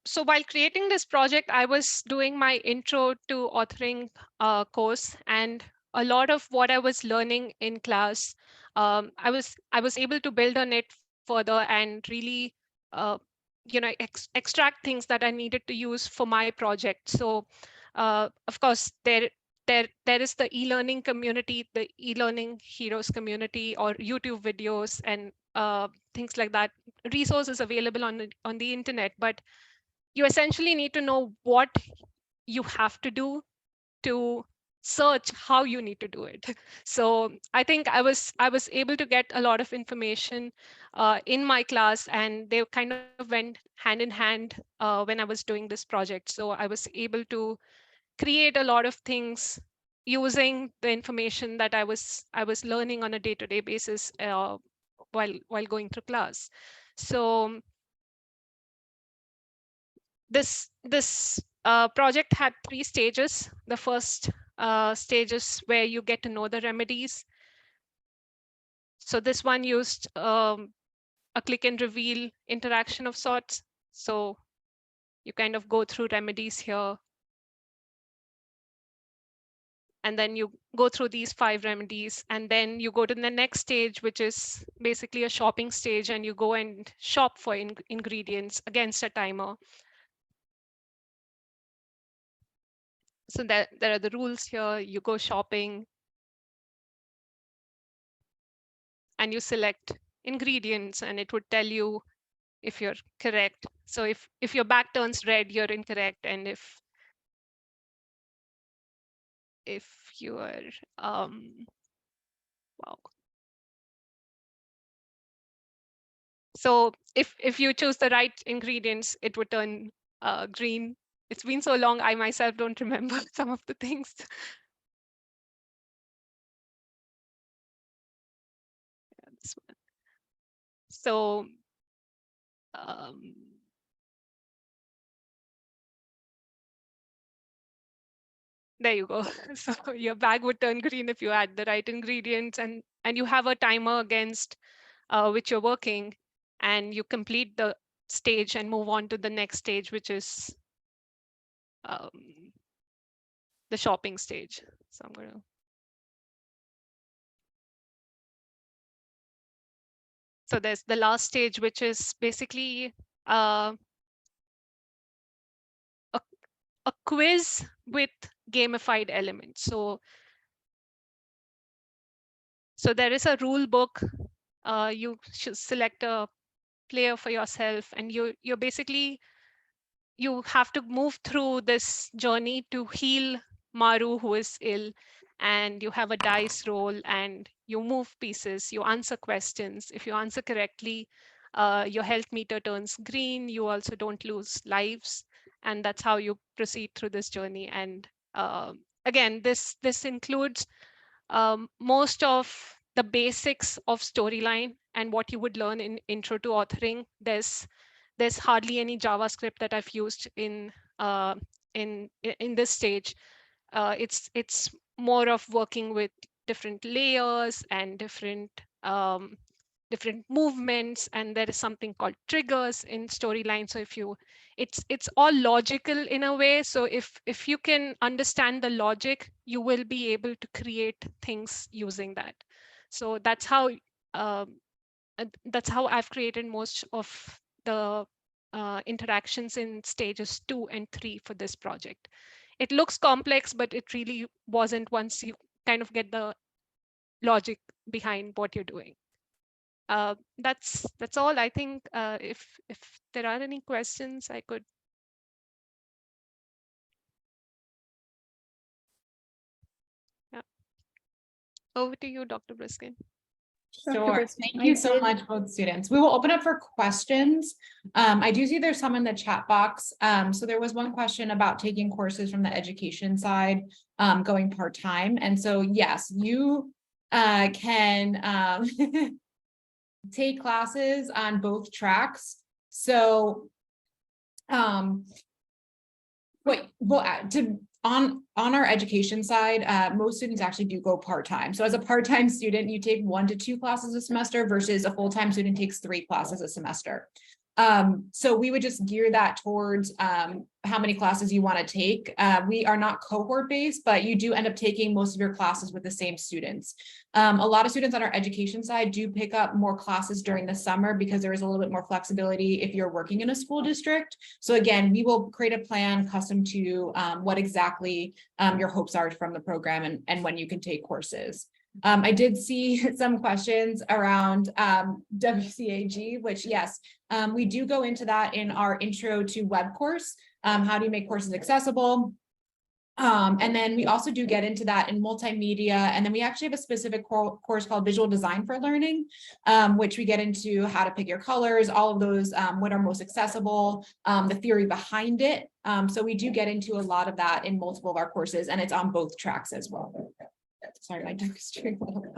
so while creating this project, I was doing my intro to authoring course, and a lot of what I was learning in class, I was able to build on it further and really, extract things that I needed to use for my project. So, of course, there is the e-learning community, the e-learning heroes community, or YouTube videos and things like that. Resources available on the internet, but you essentially need to know what you have to do to search how you need to do it. So I think I was able to get a lot of information in my class, and they kind of went hand in hand when I was doing this project. So I was able to create a lot of things using the information that I was learning on a day-to-day basis while going through class. So this project had 3 stages. The first stage is where you get to know the remedies. So this one used a click and reveal interaction of sorts. So you kind of go through remedies here. And then you go through these 5 remedies, and then you go to the next stage, which is basically a shopping stage, and you go and shop for ingredients against a timer. So there are the rules here. You go shopping and you select ingredients, and it would tell you if you're correct. So if your back turns red, you're incorrect. And if you're wow. So if you choose the right ingredients, it would turn green. It's been so long, I myself don't remember some of the things. Yeah, this one. So there you go. So your bag would turn green if you add the right ingredients, and you have a timer against which you're working, and you complete the stage and move on to the next stage, which is the shopping stage. So I'm gonna. So there's the last stage, which is basically a quiz with gamified elements. So there is a rule book. You should select a player for yourself, and you're basically, you have to move through this journey to heal Maru, who is ill, and you have a dice roll and you move pieces, you answer questions. If you answer correctly, your health meter turns green. You also don't lose lives, and that's how you proceed through this journey. And again, this includes most of the basics of storyline and what you would learn in Intro to Authoring. There's hardly any JavaScript that I've used in this stage. It's more of working with different layers and different movements, and there is something called triggers in storyline. So it's all logical in a way. So if you can understand the logic, you will be able to create things using that. So that's how I've created most of the interactions in stages 2 and 3 for this project. It looks complex, but it really wasn't once you kind of get the logic behind what you're doing. That's all. I think if there are any questions, I could. Yeah. Over to you, Dr. Briskin. Sure. Thank you so much, both students. We will open up for questions. I do see there's some in the chat box. So there was one question about taking courses from the education side, going part-time. And so, yes, you can take classes on both tracks. So on our education side, most students actually do go part-time. So as a part-time student, you take 1 to 2 classes a semester versus a full-time student takes 3 classes a semester. So we would just gear that towards how many classes you want to take. We are not cohort based, but you do end up taking most of your classes with the same students. A lot of students on our education side do pick up more classes during the summer because there is a little bit more flexibility if you're working in a school district. So again, we will create a plan custom to what exactly your hopes are from the program and when you can take courses. I did see some questions around WCAG, which yes, we do go into that in our intro to web course. How do you make courses accessible? And then we also do get into that in multimedia. And then we actually have a specific course called Visual Design for Learning, which we get into how to pick your colors, all of those, what are most accessible, the theory behind it. So we do get into a lot of that in multiple of our courses, and it's on both tracks as well. Sorry, I took a string a little bit.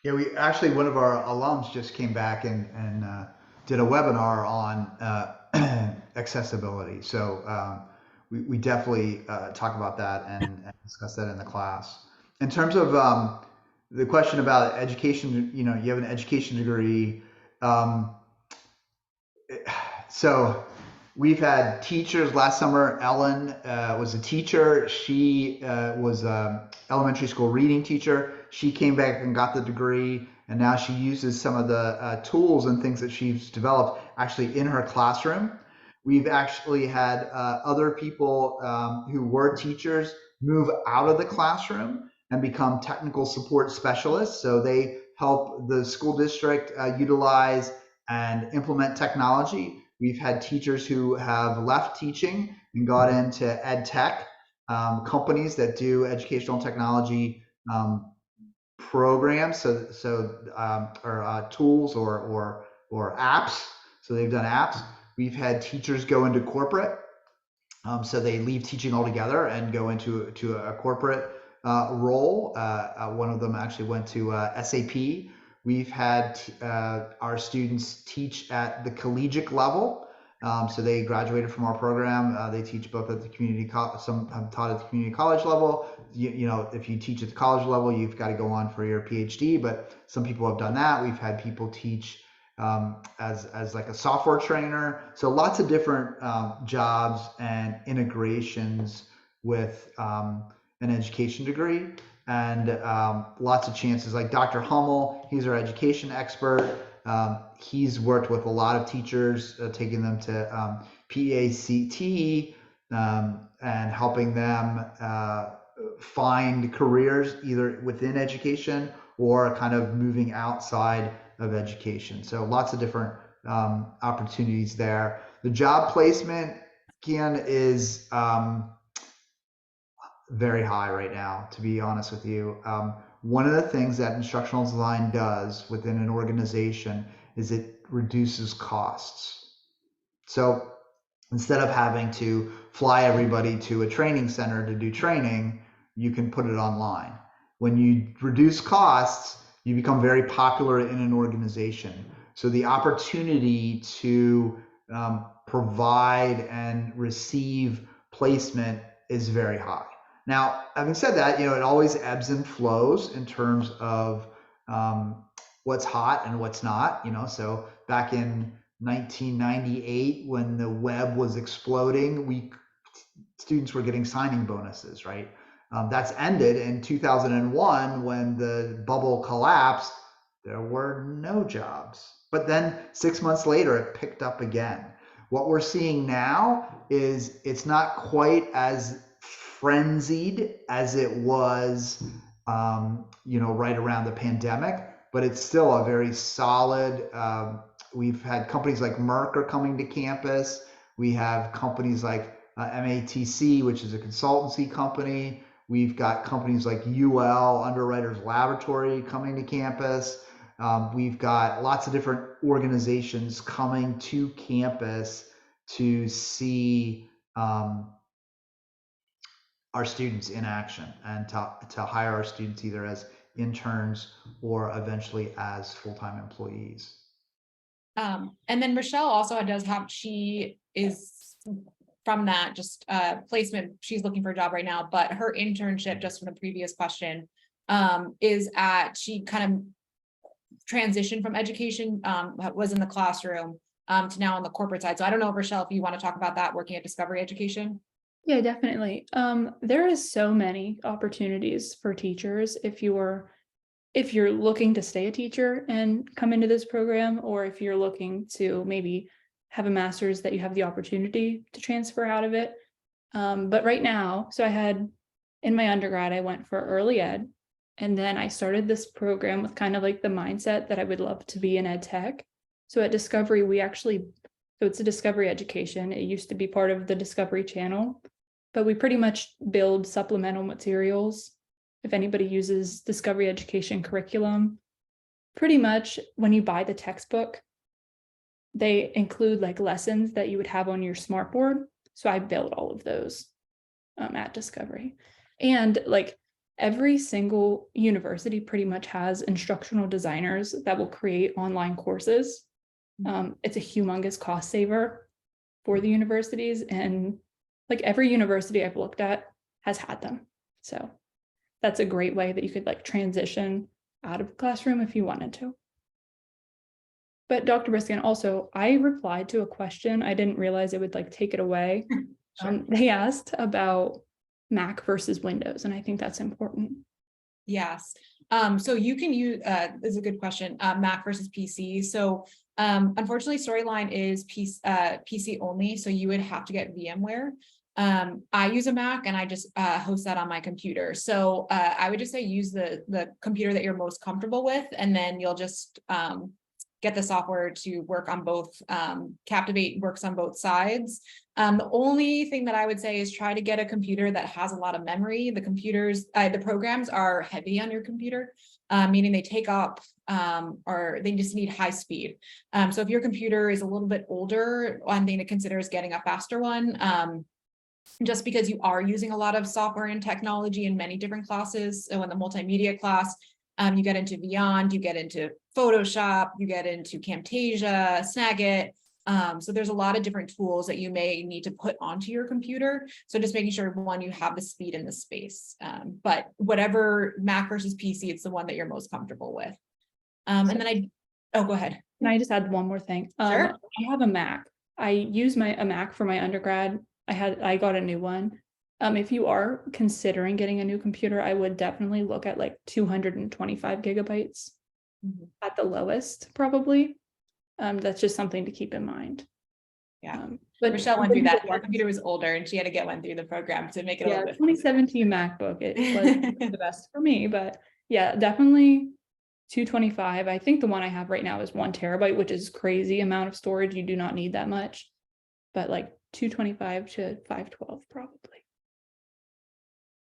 Yeah, we actually, one of our alums just came back and did a webinar on accessibility. So we definitely talk about that and discuss that in the class. In terms of the question about education, you have an education degree. So we've had teachers last summer. Ellen was a teacher. She was an elementary school reading teacher. She came back and got the degree, and now she uses some of the tools and things that she's developed actually in her classroom. We've actually had other people who were teachers move out of the classroom and become technical support specialists. So they help the school district utilize and implement technology. We've had teachers who have left teaching and got into ed tech, companies that do educational technology programs, or tools or apps. So they've done apps. We've had teachers go into corporate, so they leave teaching altogether and go into a corporate role. One of them actually went to SAP. We've had our students teach at the collegiate level. So they graduated from our program. They teach both at the community college, some have taught at the community college level. If you teach at the college level, you've got to go on for your PhD, but some people have done that. We've had people teach as like a software trainer. So lots of different jobs and integrations with an education degree, and lots of chances. Like Dr. Hummel, he's our education expert. He's worked with a lot of teachers, taking them to PACT and helping them find careers either within education or kind of moving outside of education. So lots of different opportunities there. The job placement, Kian, is very high right now, to be honest with you. One of the things that instructional design does within an organization is it reduces costs. So instead of having to fly everybody to a training center to do training, you can put it online. When you reduce costs, you become very popular in an organization. So the opportunity to provide and receive placement is very high. Now, having said that, it always ebbs and flows in terms of what's hot and what's not. So back in 1998, when the web was exploding, students were getting signing bonuses, right? That's ended in 2001 when the bubble collapsed. There were no jobs. But then 6 months later, it picked up again. What we're seeing now is it's not quite as frenzied as it was, right around the pandemic, but it's still a very solid. We've had companies like Merck are coming to campus. We have companies like MATC, which is a consultancy company. We've got companies like UL, Underwriters Laboratory, coming to campus. We've got lots of different organizations coming to campus to see our students in action and to hire our students either as interns or eventually as full-time employees. And then Rochelle also she is from that just placement. She's looking for a job right now, but her internship, just from the previous question, she kind of transitioned from education, was in the classroom to now on the corporate side. So I don't know, Rochelle, if you want to talk about that, working at Discovery Education. Yeah, definitely. There is so many opportunities for teachers if you're looking to stay a teacher and come into this program, or if you're looking to maybe have a master's that you have the opportunity to transfer out of it. But right now, so in my undergrad, I went for early ed, and then I started this program with kind of like the mindset that I would love to be in ed tech. So at Discovery, so it's a Discovery Education. It used to be part of the Discovery Channel, but we pretty much build supplemental materials. If anybody uses Discovery Education curriculum, pretty much when you buy the textbook, they include like lessons that you would have on your smartboard. So I built all of those at Discovery. And like every single university pretty much has instructional designers that will create online courses. It's a humongous cost saver for the universities, and like every university I've looked at has had them. So that's a great way that you could like transition out of the classroom if you wanted to. But Dr. Briskin, also, I replied to a question. I didn't realize it would like take it away. Sure. They asked about Mac versus Windows, and I think that's important. Yes. So you can use, this is a good question, Mac versus PC. So unfortunately, Storyline is PC only, so you would have to get VMware. I use a Mac and I just host that on my computer. So I would just say use the computer that you're most comfortable with, and then you'll just get the software to work on both. Captivate works on both sides. The only thing that I would say is try to get a computer that has a lot of memory. The programs are heavy on your computer, meaning they take up or they just need high speed. So if your computer is a little bit older, one thing to consider is getting a faster one. Just because you are using a lot of software and technology in many different classes. So in the multimedia class, you get into Beyond, you get into Photoshop, you get into Camtasia, Snagit. So there's a lot of different tools that you may need to put onto your computer. So just making sure, one, you have the speed and the space. But whatever Mac versus PC, it's the one that you're most comfortable with. And then go ahead. Can I just add one more thing? Sure. I have a Mac. I use a Mac for my undergrad. I got a new one. If you are considering getting a new computer, I would definitely look at like 225 gigabytes at the lowest, probably. That's just something to keep in mind. Yeah. But Rochelle went through that. Her computer was older and she had to get one through the program to make it a little bit. 2017 MacBook, it was the best for me, but yeah, definitely 225. I think the one I have right now is 1 terabyte, which is crazy amount of storage. You do not need that much, but like 225 to 512 probably.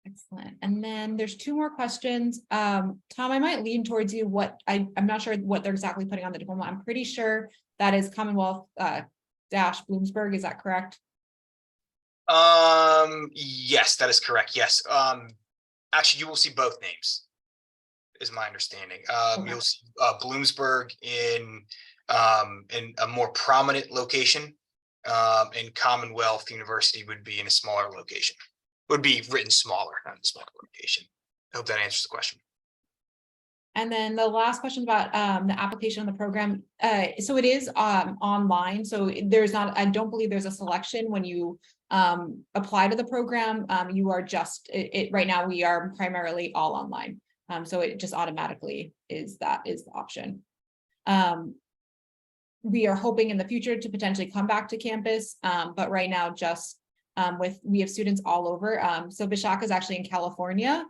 Excellent. And then there's 2 more questions. Tom, I might lean towards you. I'm not sure what they're exactly putting on the diploma. I'm pretty sure that is Commonwealth dash Bloomsburg. Is that correct? Yes, that is correct. Yes. Actually, you will see both names, is my understanding. Okay. You'll see Bloomsburg in a more prominent location, and Commonwealth University would be in a smaller location. Would be written smaller, not in a smaller location. I hope that answers the question. And then the last question about the application on the program. So it is online. So I don't believe there's a selection when you apply to the program. You are just right now we are primarily all online. So it just automatically is the option. We are hoping in the future to potentially come back to campus, but right now just we have students all over. So Vishaka is actually in California.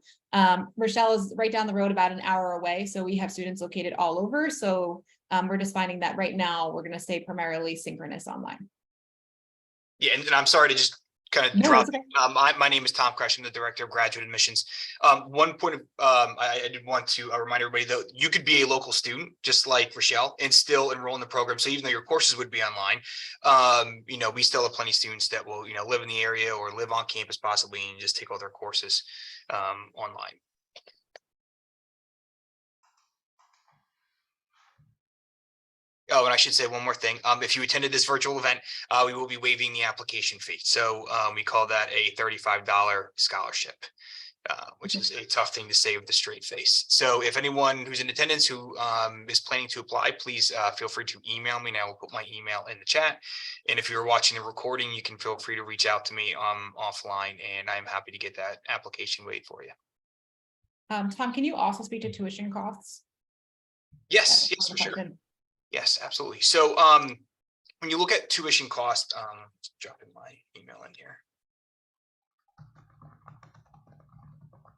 Rochelle is right down the road, about an hour away. So we have students located all over. So we're just finding that right now we're going to stay primarily synchronous online. Yeah, and I'm sorry to just kind of drop. Okay. My name is Tom Crush. I'm the Director of Graduate Admissions. One point of I did want to remind everybody, though, you could be a local student just like Rochelle and still enroll in the program. So even though your courses would be online, we still have plenty of students that will live in the area or live on campus possibly and just take all their courses online. Oh, and I should say one more thing. If you attended this virtual event, we will be waiving the application fee. So we call that a $35 scholarship, which is a tough thing to say with a straight face. So if anyone who's in attendance who is planning to apply, please feel free to email me. And I will put my email in the chat. And if you're watching the recording, you can feel free to reach out to me offline, and I'm happy to get that application waived for you. Tom, can you also speak to tuition costs? Yes, for sure. Yes, absolutely. So when you look at tuition cost, let's drop in my email in here.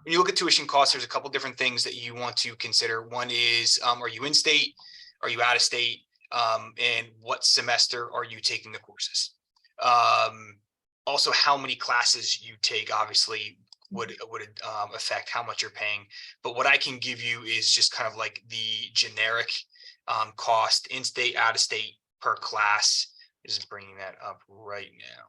When you look at tuition costs, there's a couple different things that you want to consider. One is, are you in state? Are you out of state? And what semester are you taking the courses? Also, how many classes you take obviously would affect how much you're paying. But what I can give you is just kind of like the generic cost in state, out of state per class. Just bringing that up right now.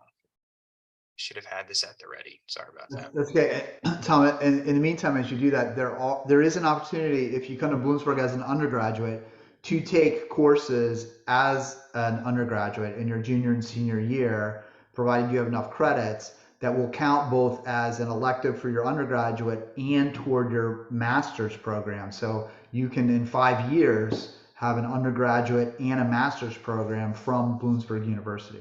Should have had this at the ready. Sorry about that. That's okay, Tom. In the meantime, as you do that, there is an opportunity if you come to Bloomsburg as an undergraduate to take courses as an undergraduate in your junior and senior year, provided you have enough credits. that will count both as an elective for your undergraduate and toward your master's program. So you can, in 5 years, have an undergraduate and a master's program from Bloomsburg University.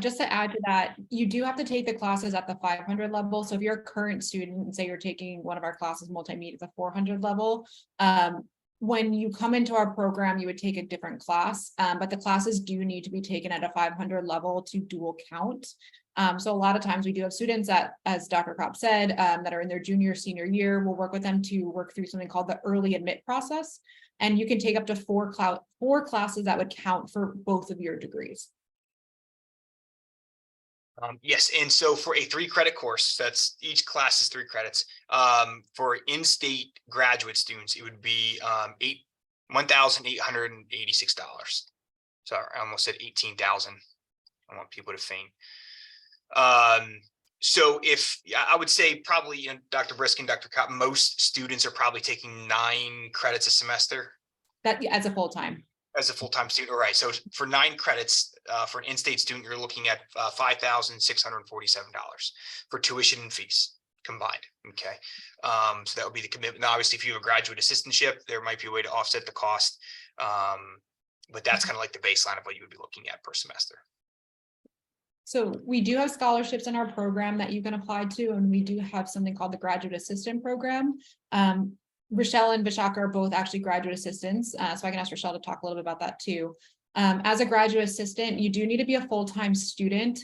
Just to add to that, you do have to take the classes at the 500 level. So if you're a current student and say you're taking one of our classes, multimedia, at the 400 level, when you come into our program, you would take a different class, but the classes do need to be taken at a 500 level to dual count. So a lot of times we do have students that, as Dr. Kopp said, that are in their junior, senior year. We'll work with them to work through something called the early admit process. And you can take up to four classes that would count for both of your degrees. Yes, and so for a 3-credit course, that's each class is 3 credits. For in-state graduate students, it would be $1,886. Sorry, I almost said 18,000. I want people to faint. So if I would say probably, Dr. Briskin, Dr. Kopp, most students are probably taking 9 credits a semester. That as a full-time. As a full-time student, all right. So for 9 credits, for an in-state student, you're looking at $5,647 for tuition and fees combined. Okay, so that would be the commitment. Now, obviously, if you have a graduate assistantship, there might be a way to offset the cost, but that's kind of like the baseline of what you would be looking at per semester. So we do have scholarships in our program that you can apply to, and we do have something called the Graduate Assistant Program. Rochelle and Vishaka are both actually graduate assistants, so I can ask Rochelle to talk a little bit about that too. As a graduate assistant, you do need to be a full-time student,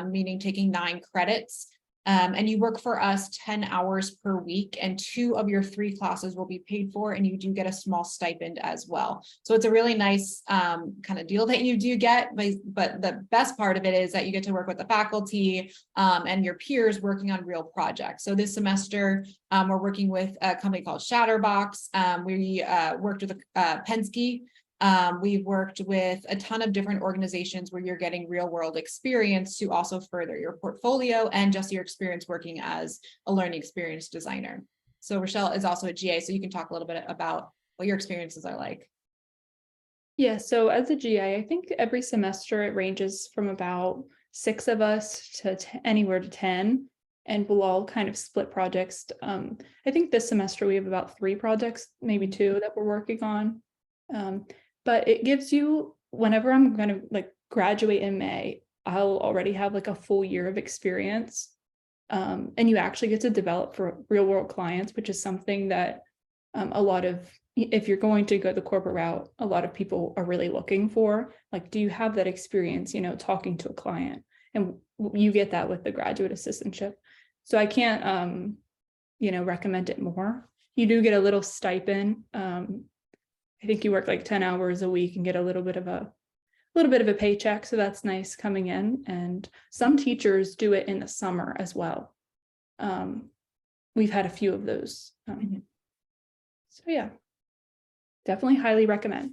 meaning taking 9 credits, and you work for us 10 hours per week, and 2 of your 3 classes will be paid for, and you do get a small stipend as well. So it's a really nice kind of deal that you do get, but the best part of it is that you get to work with the faculty and your peers working on real projects. So this semester, we're working with a company called Shatterbox. We worked with Penske. We've worked with a ton of different organizations where you're getting real world experience to also further your portfolio and just your experience working as a learning experience designer. So Rochelle is also a GA, so you can talk a little bit about what your experiences are like. Yeah, so as a GA, I think every semester it ranges from about 6 of us to anywhere to 10, and we'll all kind of split projects. I think this semester we have about 3 projects, maybe 2 that we're working on. But it gives you, whenever I'm going to like graduate in May, I'll already have like a full year of experience. And you actually get to develop for real world clients, which is something that a lot of, if you're going to go the corporate route, a lot of people are really looking for. Like, do you have that experience, talking to a client? And you get that with the graduate assistantship. So I can't, recommend it more. You do get a little stipend. I think you work like 10 hours a week and get a little bit of a paycheck. So that's nice coming in. And some teachers do it in the summer as well. We've had a few of those. So yeah, definitely highly recommend.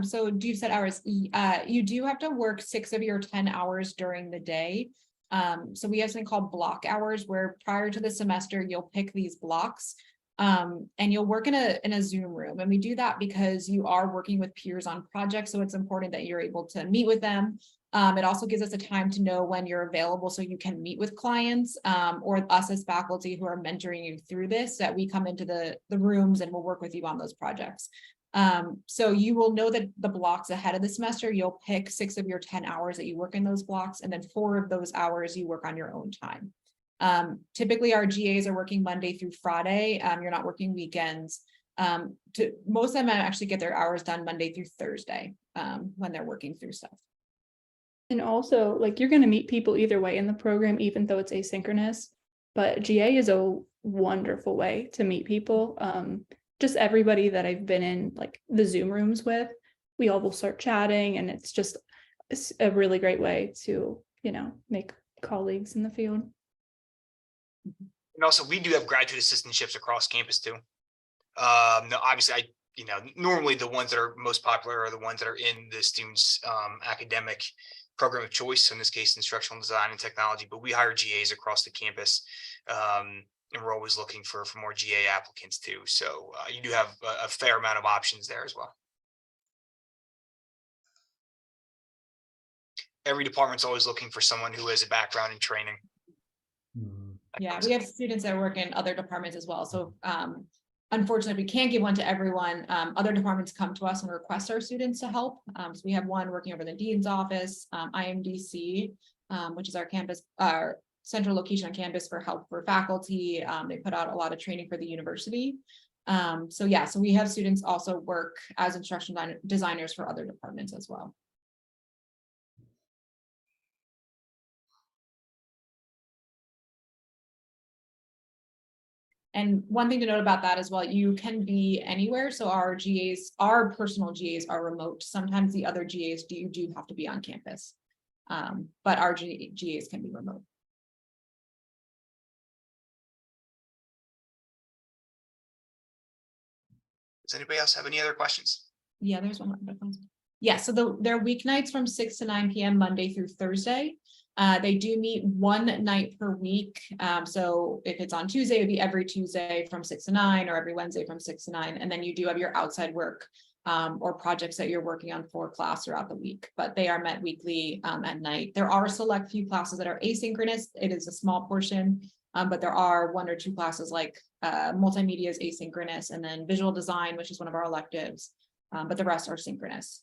So do you set hours? You do have to work 6 of your 10 hours during the day. So we have something called block hours, where prior to the semester, you'll pick these blocks and you'll work in a Zoom room. And we do that because you are working with peers on projects. So it's important that you're able to meet with them. It also gives us a time to know when you're available so you can meet with clients or us as faculty who are mentoring you through this, that we come into the rooms and we'll work with you on those projects. So you will know that the blocks ahead of the semester, you'll pick 6 of your 10 hours that you work in those blocks, and then 4 of those hours you work on your own time. Typically our GAs are working Monday through Friday. You're not working weekends. Most of them actually get their hours done Monday through Thursday when they're working through stuff. And also, like, you're going to meet people either way in the program, even though it's asynchronous. But GA is a wonderful way to meet people. Just everybody that I've been in like the Zoom rooms with, we all will start chatting, and it's just a really great way to, make colleagues in the field. And also, we do have graduate assistantships across campus too. Now, obviously, normally the ones that are most popular are the ones that are in the student's academic program of choice. So in this case, instructional design and technology, but we hire GAs across the campus. And we're always looking for more GA applicants too. So you do have a fair amount of options there as well. Every department's always looking for someone who has a background in training. Yeah, we have students that work in other departments as well. So unfortunately, we can't give one to everyone. Other departments come to us and request our students to help. So we have one working over the dean's office, IMDC, which is our campus, our central location on campus for help for faculty. They put out a lot of training for the university. So yeah, so we have students also work as instructional designers for other departments as well. And one thing to note about that as well, you can be anywhere. So our GAs, our personal GAs are remote. Sometimes the other GAs do have to be on campus, but our GAs can be remote. Does anybody else have any other questions? Yeah, there's one more. Yeah, so they're weeknights from 6 to 9 p.m. Monday through Thursday. They do meet one night per week. So if it's on Tuesday, it would be every Tuesday from 6 to 9, or every Wednesday from 6 to 9. And then you do have your outside work or projects that you're working on for class throughout the week, but they are met weekly at night. There are a select few classes that are asynchronous. It is a small portion, but there are 1 or 2 classes like multimedia is asynchronous, and then visual design, which is one of our electives, but the rest are synchronous.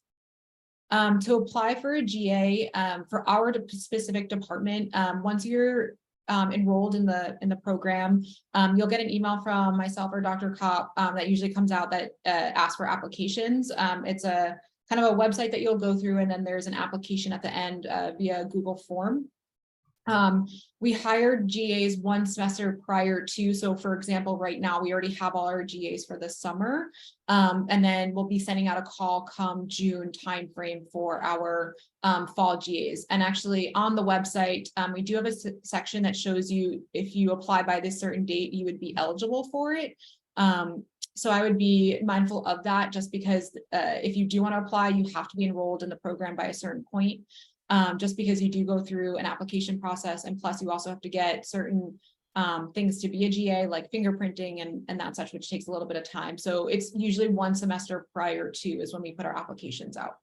To apply for a GA for our specific department, once you're enrolled in the program, you'll get an email from myself or Dr. Kopp that usually comes out that asks for applications. It's a kind of a website that you'll go through, and then there's an application at the end via Google form. We hired GAs 1 semester prior to, so for example, right now we already have all our GAs for the summer, and then we'll be sending out a call come June timeframe for our fall GAs. And actually on the website, we do have a section that shows you if you apply by this certain date, you would be eligible for it. So I would be mindful of that, just because if you do want to apply, you have to be enrolled in the program by a certain point. Just because you do go through an application process, and plus you also have to get certain things to be a GA, like fingerprinting and that such, which takes a little bit of time. So it's usually 1 semester prior to is when we put our applications out.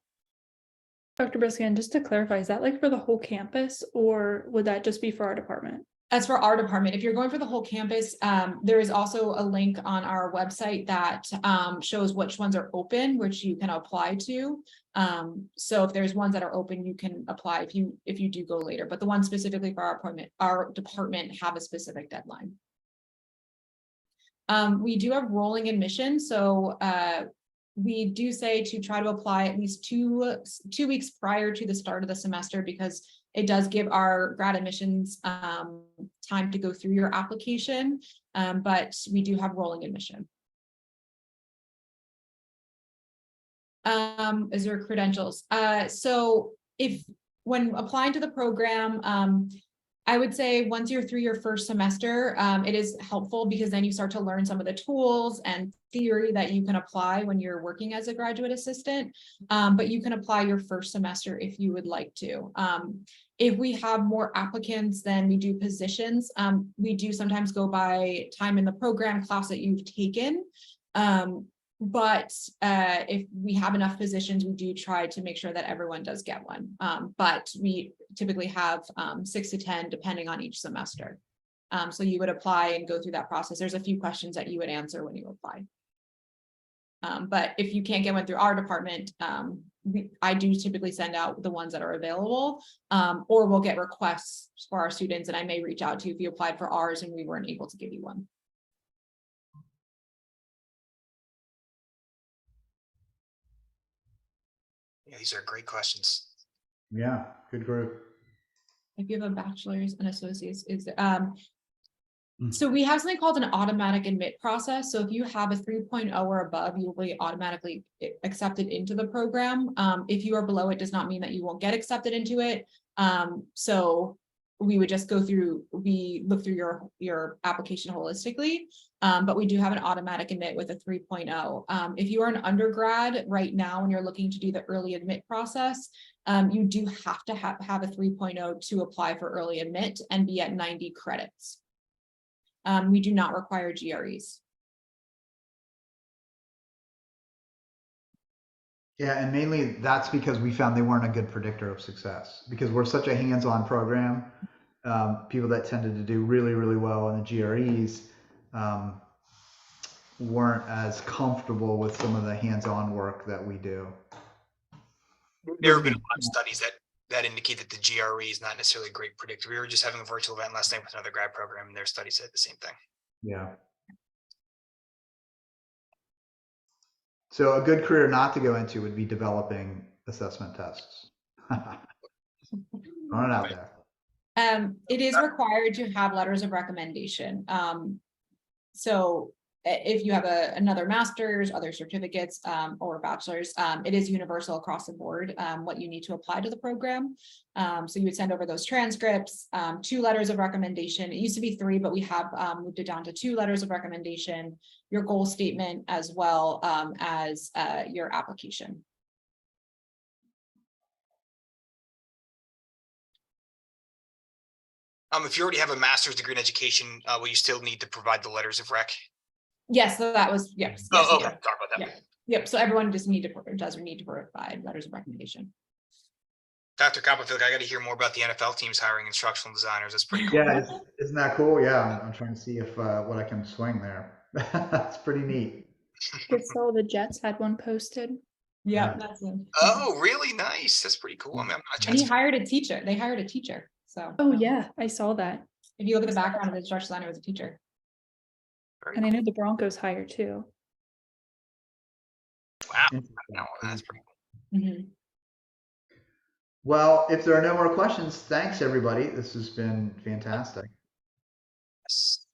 Dr. Briskin, just to clarify, is that like for the whole campus, or would that just be for our department? As for our department, if you're going for the whole campus, there is also a link on our website that shows which ones are open, which you can apply to. So if there's ones that are open, you can apply if you do go later. But the ones specifically for our department have a specific deadline. We do have rolling admission, so we do say to try to apply at least two weeks prior to the start of the semester, because it does give our grad admissions time to go through your application, but we do have rolling admission. Is there credentials? So when applying to the program, I would say once you're through your first semester, it is helpful because then you start to learn some of the tools and theory that you can apply when you're working as a graduate assistant. But you can apply your first semester if you would like to. If we have more applicants than we do positions, we do sometimes go by time in the program class that you've taken. But if we have enough positions, we do try to make sure that everyone does get one. But we typically have 6 to 10 depending on each semester. So you would apply and go through that process. There's a few questions that you would answer when you apply. But if you can't get one through our department, I do typically send out the ones that are available, or we'll get requests for our students, and I may reach out to you if you applied for ours and we weren't able to give you one. Yeah, these are great questions. Yeah, good group. If you have a bachelor's and associate's, so we have something called an automatic admit process. So if you have a 3.0 or above, you will be automatically accepted into the program. If you are below, it does not mean that you won't get accepted into it. So we would just look through your application holistically. But we do have an automatic admit with a 3.0. If you are an undergrad right now and you're looking to do the early admit process, you do have to have a 3.0 to apply for early admit and be at 90 credits. We do not require GREs. Yeah, and mainly that's because we found they weren't a good predictor of success because we're such a hands-on program. People that tended to do really, really well in the GREs weren't as comfortable with some of the hands-on work that we do. There have been a lot of studies that indicate that the GRE is not necessarily a great predictor. We were just having a virtual event last night with another grad program, and their study said the same thing. Yeah. So a good career not to go into would be developing assessment tests. Throwing it out there. It is required to have letters of recommendation. So if you have another master's, other certificates, or bachelor's, it is universal across the board, what you need to apply to the program. So you would send over those transcripts, 2 letters of recommendation. It used to be 3, but we have moved it down to 2 letters of recommendation, your goal statement, as well as your application. If you already have a master's degree in education, will you still need to provide the letters of rec? Yes, so that was, yes. Oh, yes, okay. yeah. Sorry about that. Yeah. Yep, so everyone just need to provide letters of recommendation. Dr. Copperfield, I got to hear more about the NFL teams hiring instructional designers. That's pretty cool. Yeah, isn't that cool? Yeah, I'm trying to see if what I can swing there. That's pretty neat. Just saw the Jets had one posted. Yeah, that's him. Oh, really? Nice. That's pretty cool. I mean, I'm not And he hired a teacher. They hired a teacher. So. Oh yeah, I saw that. If you look at the background of the instructional designer, was a teacher. And I know the Broncos hire too. Wow. No, that's pretty cool. Mm-hmm. Well, if there are no more questions, thanks everybody. This has been fantastic. Yes.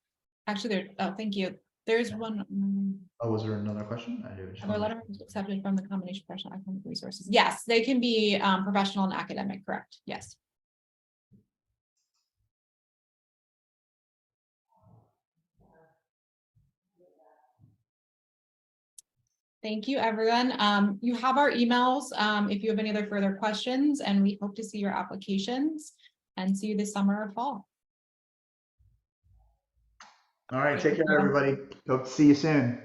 Actually, thank you. There's one. Oh, was there another question? I do. Are letters accepted from the combination professional academic resources? Yes, they can be professional and academic, correct? Yes. Thank you, everyone. You have our emails if you have any other further questions, and we hope to see your applications and see you this summer or fall. All right, take care, everybody. Hope to see you soon.